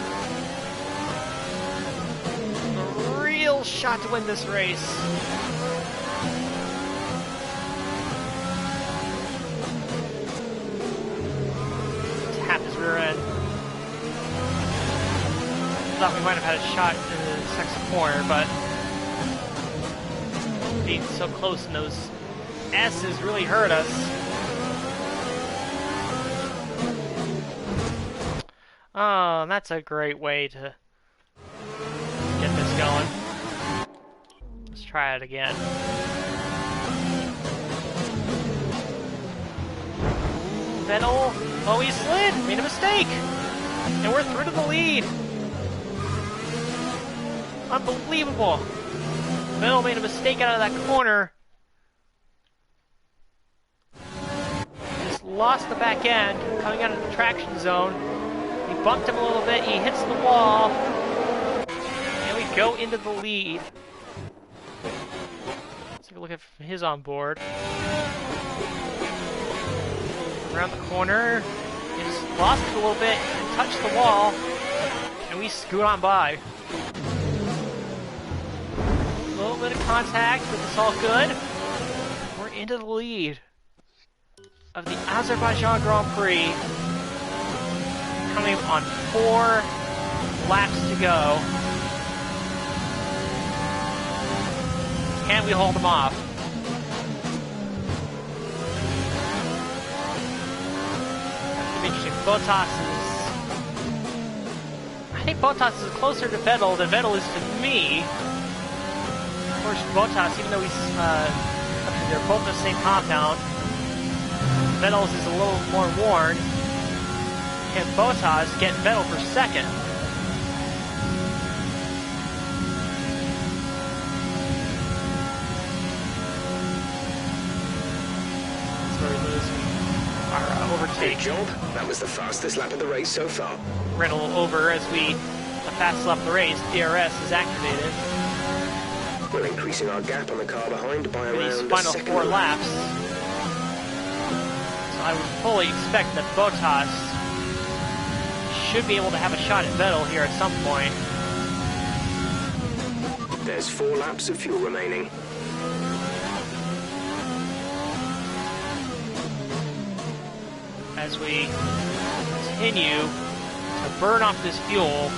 real shot to win this race. Tap his rear end. Thought we might have had a shot in the second corner, but being so close in those S's really hurt us. Oh, that's a great way to get this going. Let's try it again. Vettel, oh, he slid, made a mistake, and we're through to the lead. Unbelievable. Vettel made a mistake out of that corner. Just lost the back end coming out of the traction zone. We bumped him a little bit, he hits the wall, and we go into the lead. Let's take a look at his onboard. Around the corner, he just lost it a little bit and touched the wall, and we scoot on by. A little bit of contact, but it's all good. We're into the lead of the Azerbaijan Grand Prix. Coming on 4 laps to go. Can we hold them off? That's gonna be interesting. I think Bottas is closer to Vettel than Vettel is to me. Of course, Bottas, even though they're both the same compound, Vettel's is a little more worn. And Bottas getting Vettel for second. That's where we lose our overtake. Good job. That was the fastest lap of the race so far. Ran a little over as the fastest lap of the race, DRS is activated. We're increasing our gap on the car behind by For these around a final second. 4 laps. So I would fully expect that Bottas should be able to have a shot at Vettel here at some point. There's 4 laps of fuel remaining. As we continue to burn off this fuel.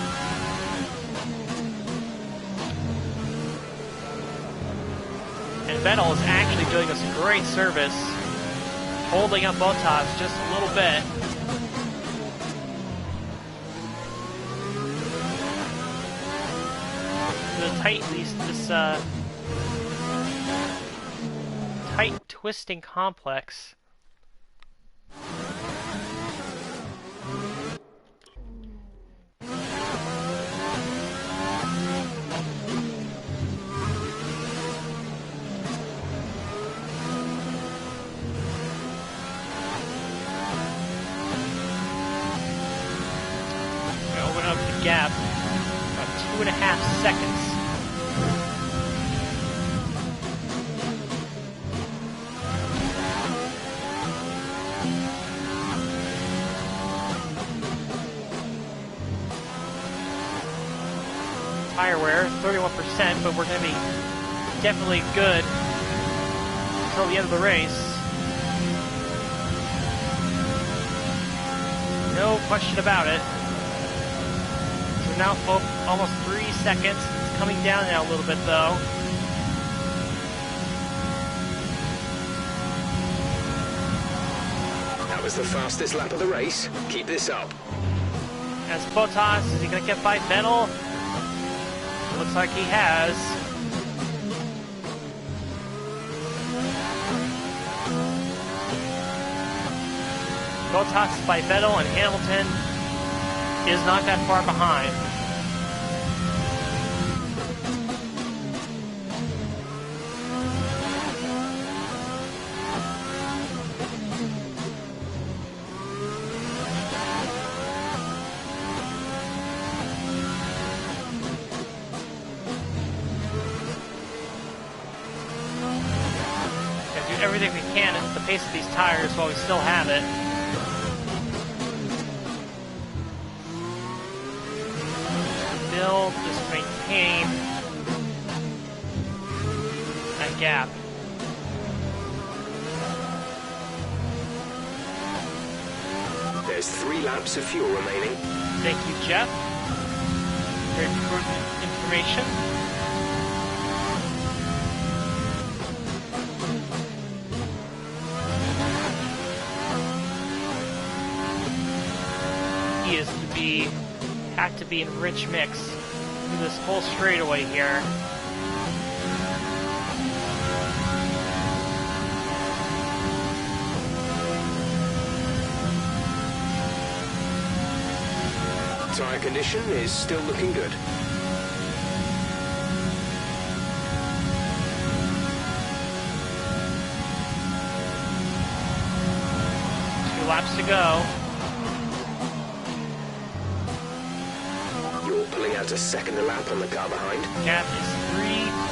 And Vettel is actually doing us a great service, holding up Bottas just a little bit. This tight twisting complex. Open up the gap about 2.5 seconds. Tire wear, 31%, but we're going to be definitely good until the end of the race. No question about it. So now almost 3 seconds. It's coming down now a little bit though. That was the fastest lap of the race. Keep this up. As Bottas, is he going to get by Vettel? Looks like he has. Bottas by Vettel, and Hamilton is not that far behind. Gotta do everything we can at the pace of these tires while we still have it. Just maintain gap. There's 3 laps of fuel remaining. Thank you, Jeff. Very important information. He is had to be in rich mix through this whole straightaway here. Tyre condition is still looking good. 2 laps to go. You're pulling out a second a lap on the car behind. Gap is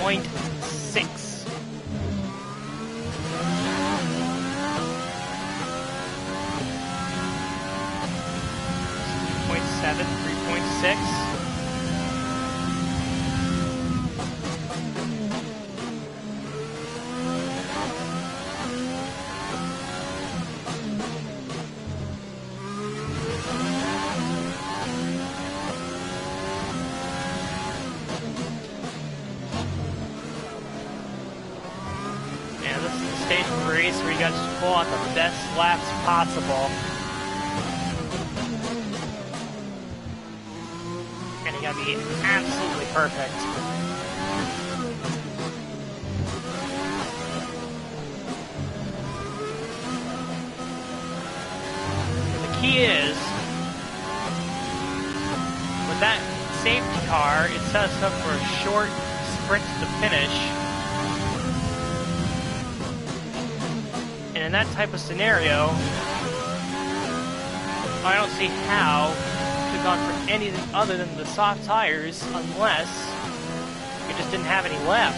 3.6. 3.6. And this is the stage of the race where you got to pull out the best laps possible. You gotta be absolutely perfect. And the key is, with that safety car, it sets up for a short sprint to the finish. And in that type of scenario, I don't see how gone for anything other than the soft tires unless you just didn't have any left.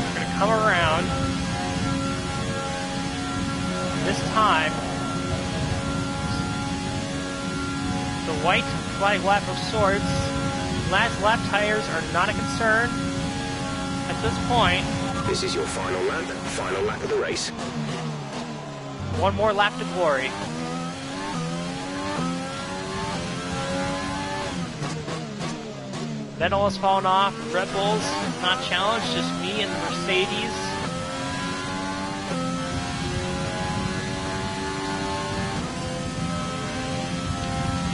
We're going to come around. This time, the white flag lap of sorts. Last lap tires are not a concern at this point. This is your final lap of the race. One more lap to glory. Vettel has fallen off. Red Bull's not challenged, just me and the Mercedes.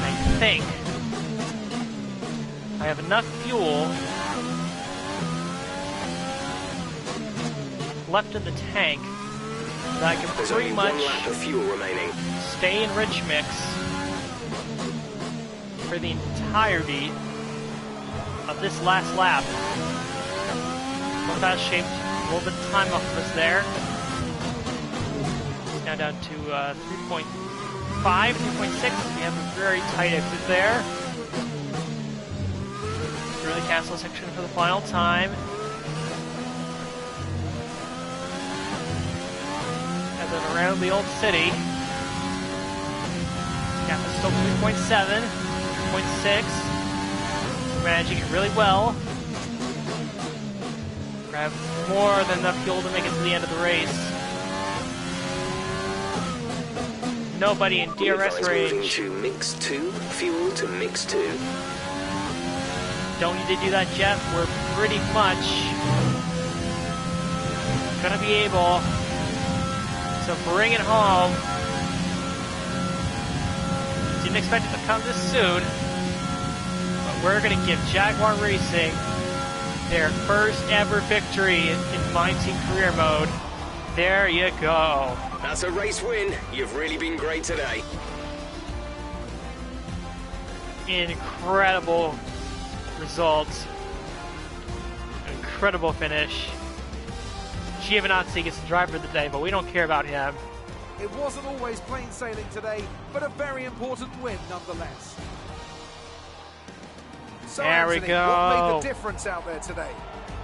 I think I have enough fuel left in the tank that I can pretty much one lap of fuel remaining. Stay in rich mix for the entirety of this last lap. Look how shaped, a little bit of time off of us there. Now down to 3.5, 3.6. We have a very tight exit there. Through the castle section for the final time. And then around the old city. Gap is still 3.7, 3.6. Managing it really well. Grab more than enough fuel to make it to the end of the race. Nobody in DRS range. Moving to mix 2, fuel to mix 2. Don't need to do that, Jeff. We're pretty much gonna be able to bring it home. Didn't expect it to come this soon. We're going to give Jaguar Racing their first ever victory in My Team Career Mode. There you go. That's a race win. You've really been great today. Incredible results. Incredible finish. Giovinazzi gets the driver of the day, but we don't care about him. It wasn't always plain sailing today, but a very important win nonetheless. So there we Anthony, go. What made the difference out there today?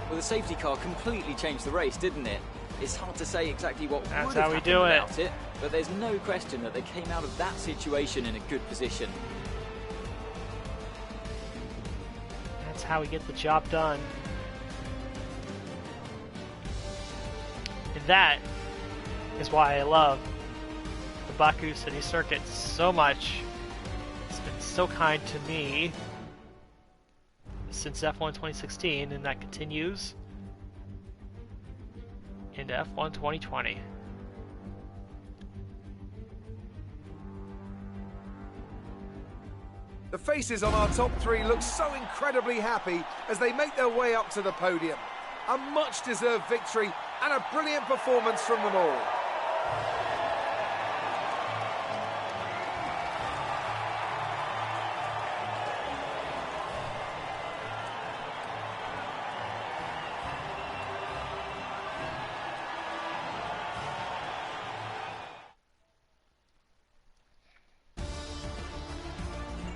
Well, the safety car completely changed the race, didn't it? It's hard to say exactly what That's would have how we happened do it. without it, but there's no question that they came out of that situation in a good position. That's how we get the job done. And that is why I love the Baku City Circuit so much. It's been so kind to me since F1 2016, and that continues into F1 2020. The faces on our top three look so incredibly happy as they make their way up to the podium. A much-deserved victory and a brilliant performance from them all.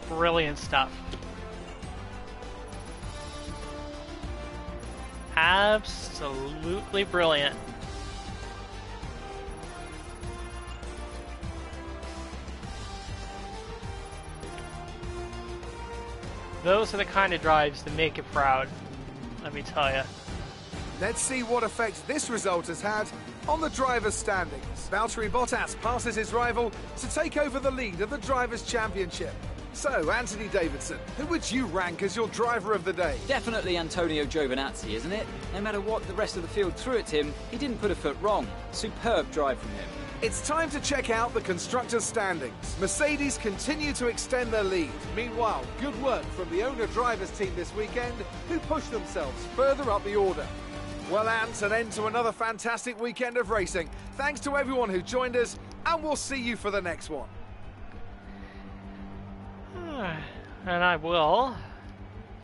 Brilliant stuff. Absolutely brilliant. Those are the kind of drives that make it proud, let me tell you. Let's see what effect this result has had on the drivers' standings. Valtteri Bottas passes his rival to take over the lead of the Drivers' Championship. So, Anthony Davidson, who would you rank as your driver of the day? Definitely Antonio Giovinazzi, isn't it? No matter what the rest of the field threw at him, he didn't put a foot wrong. Superb drive from him. It's time to check out the constructors' standings. Mercedes continue to extend their lead. Meanwhile, good work from the owner-drivers team this weekend, who pushed themselves further up the order. Well, Ant, an end to another fantastic weekend of racing. Thanks to everyone who joined us, and we'll see you for the next one. And I will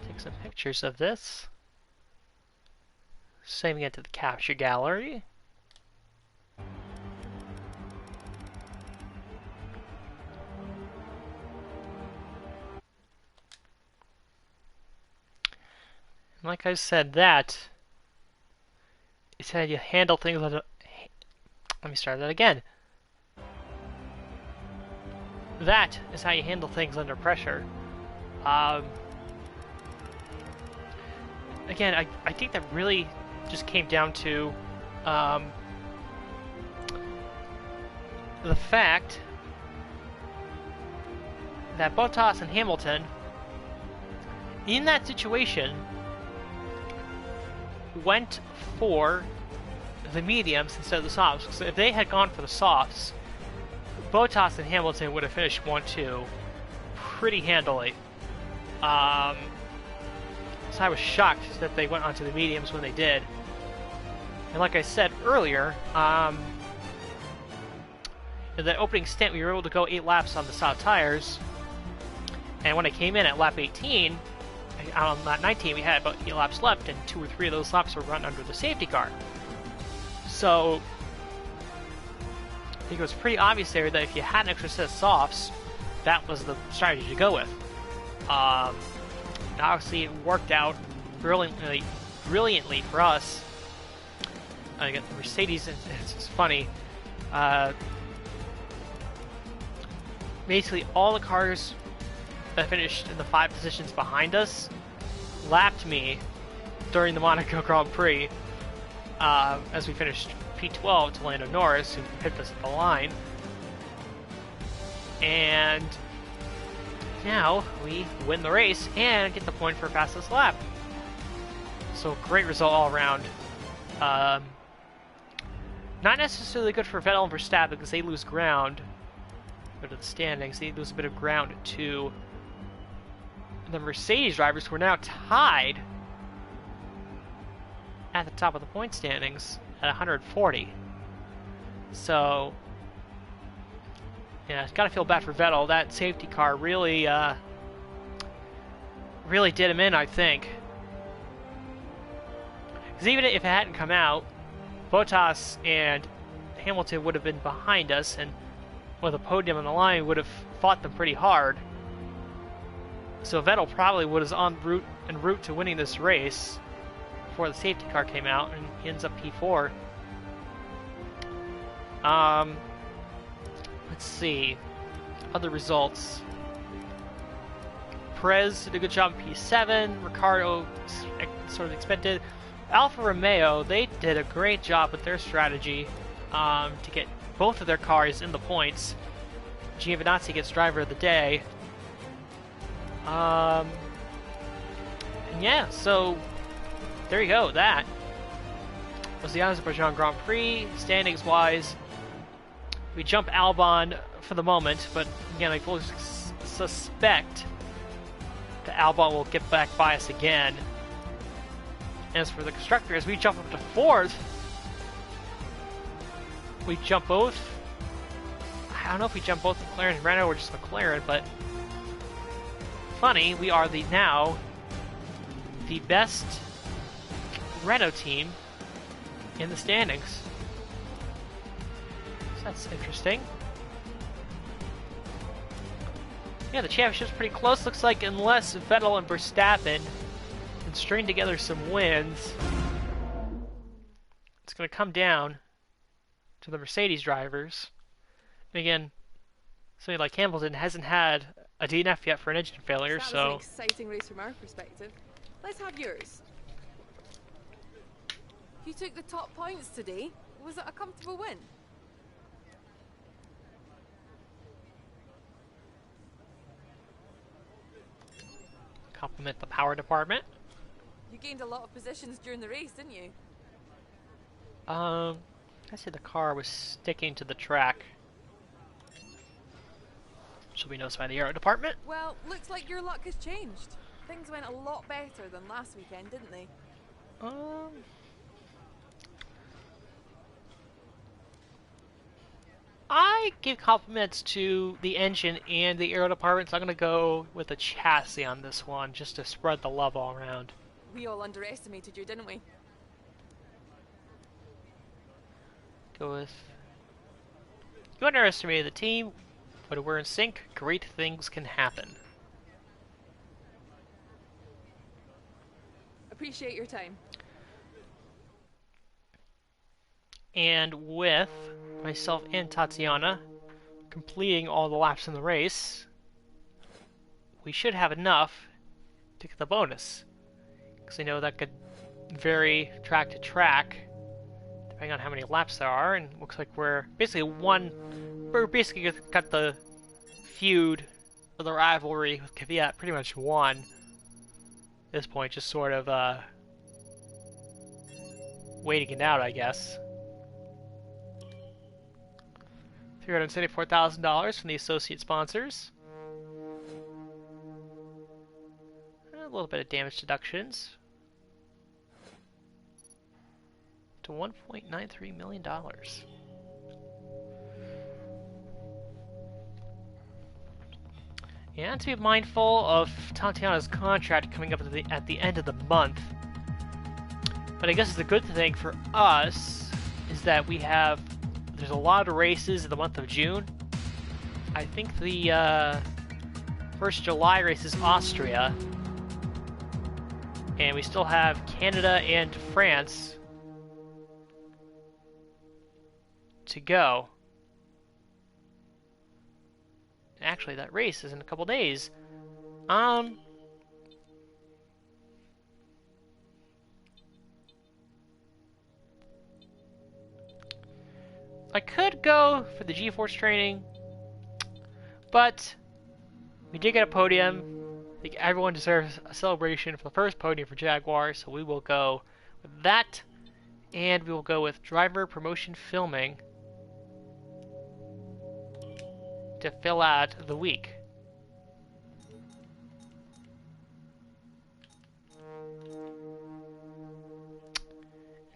take some pictures of this, saving it to the capture gallery. And like I said, that is how you handle things. Let me start that again. That is how you handle things under pressure. Again, I think that really just came down to the fact that Bottas and Hamilton, in that situation, went for the mediums instead of the softs. So if they had gone for the softs, Bottas and Hamilton would have finished 1-2 pretty handily. So I was shocked that they went onto the mediums when they did. And like I said earlier, in the opening stint we were able to go 8 laps on the soft tires. And when I came in at lap 18, on lap 19 we had about 8 laps left, and 2 or 3 of those laps were run under the safety car. So I think it was pretty obvious there that if you had an extra set of softs, that was the strategy to go with. Obviously, it worked out brilliantly for us. I got the Mercedes, and it's funny. Basically, all the cars that finished in the 5 positions behind us lapped me during the Monaco Grand Prix as we finished P12 to Lando Norris, who hit us at the line. And now we win the race and get the point for fastest lap. So great result all around. Not necessarily good for Vettel and Verstappen because they lose ground. Go to the standings, they lose a bit of ground too. The Mercedes drivers were now tied at the top of the point standings at 140. So, yeah, gotta feel bad for Vettel. That safety car really, really did him in, I think. Because even if it hadn't come out, Bottas and Hamilton would have been behind us, and with a podium on the line, would have fought them pretty hard. So Vettel probably was en route to winning this race before the safety car came out, and he ends up P4. Let's see. Other results. Perez did a good job in P7. Ricardo sort of expected. Alfa Romeo, they did a great job with their strategy to get both of their cars in the points. Giovinazzi gets driver of the day. And yeah, so there you go. That was the Azerbaijan Grand Prix. Standings wise, we jump Albon for the moment, but again, I fully suspect that Albon will get back by us again. As for the constructors, we jump up to 4th. We jump both. I don't know if we jump both McLaren and Renault or just McLaren, but funny, we are now the best Renault team in the standings. So that's interesting. Yeah, the championship's pretty close. Looks like unless Vettel and Verstappen can string together some wins, it's going to come down to the Mercedes drivers. And again, somebody like Hamilton hasn't had a DNF yet for an engine failure, That so... was an exciting race from our perspective. Let's have yours. You took the top points today. Was it a comfortable win? Compliment the power department. You gained a lot of positions during the race, didn't you? I said the car was sticking to the track. Should we notify the aero department? Well, looks like your luck has changed. Things went a lot better than last weekend, didn't they? I give compliments to the engine and the aero department, so I'm going to go with the chassis on this one, just to spread the love all around. We all underestimated you, didn't we? Go with... You underestimated the team, but we're in sync. Great things can happen. Appreciate your time. And with myself and Tatiana completing all the laps in the race, we should have enough to get the bonus. Because I know that could vary track to track, depending on how many laps there are, and it looks like we're basically got the feud, or the rivalry with Kvyat pretty much won. At this point, just sort of waiting it out, I guess. $374,000 from the associate sponsors. A little bit of damage deductions. To $1.93 million. And to be mindful of Tatiana's contract coming up at the end of the month. But I guess the good thing for us is that there's a lot of races in the month of June. I think the first July race is Austria. And we still have Canada and France to go. Actually, that race is in a couple days. I could go for the G-Force training, but we did get a podium. I think everyone deserves a celebration for the first podium for Jaguar, so we will go with that, and we will go with driver promotion filming to fill out the week.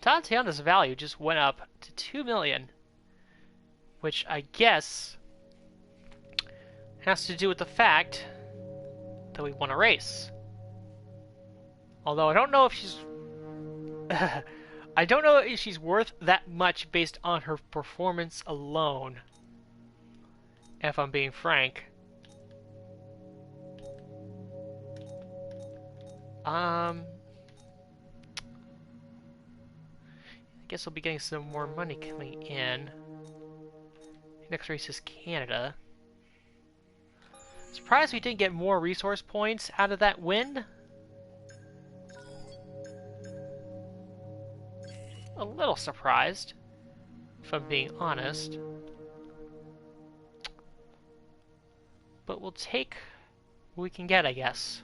Tatiana's value just went up to $2 million, which I guess has to do with the fact that we won a race. Although I don't know if she's I don't know if she's worth that much based on her performance alone, if I'm being frank. I guess we'll be getting some more money coming in. Next race is Canada. Surprised we didn't get more resource points out of that win. A little surprised, if I'm being honest. But we'll take what we can get, I guess.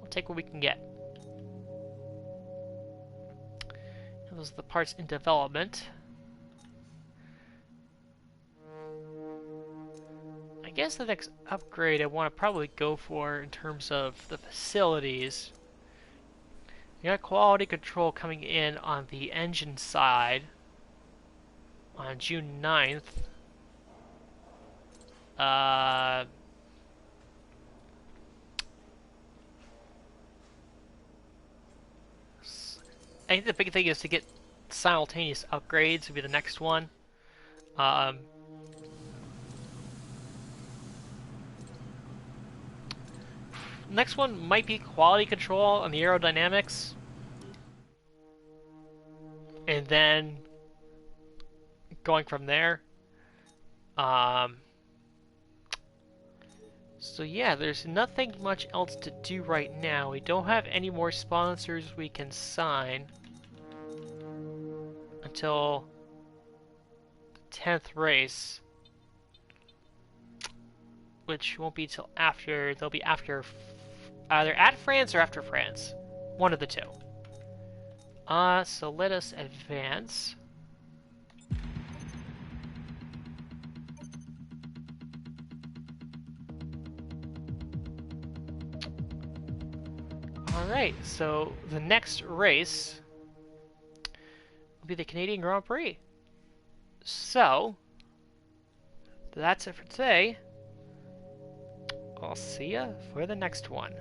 We'll take what we can get. And those are the parts in development. I guess the next upgrade I want to probably go for in terms of the facilities. We got quality control coming in on the engine side on June 9th. I think the big thing is to get simultaneous upgrades would be the next one. Next one might be quality control on the aerodynamics. And then going from there. So yeah, there's nothing much else to do right now. We don't have any more sponsors we can sign until the 10th race, which won't be till after. They'll be after either at France or after France, one of the two. So let us advance. Alright, so the next race will be the Canadian Grand Prix. So, that's it for today. I'll see ya for the next one.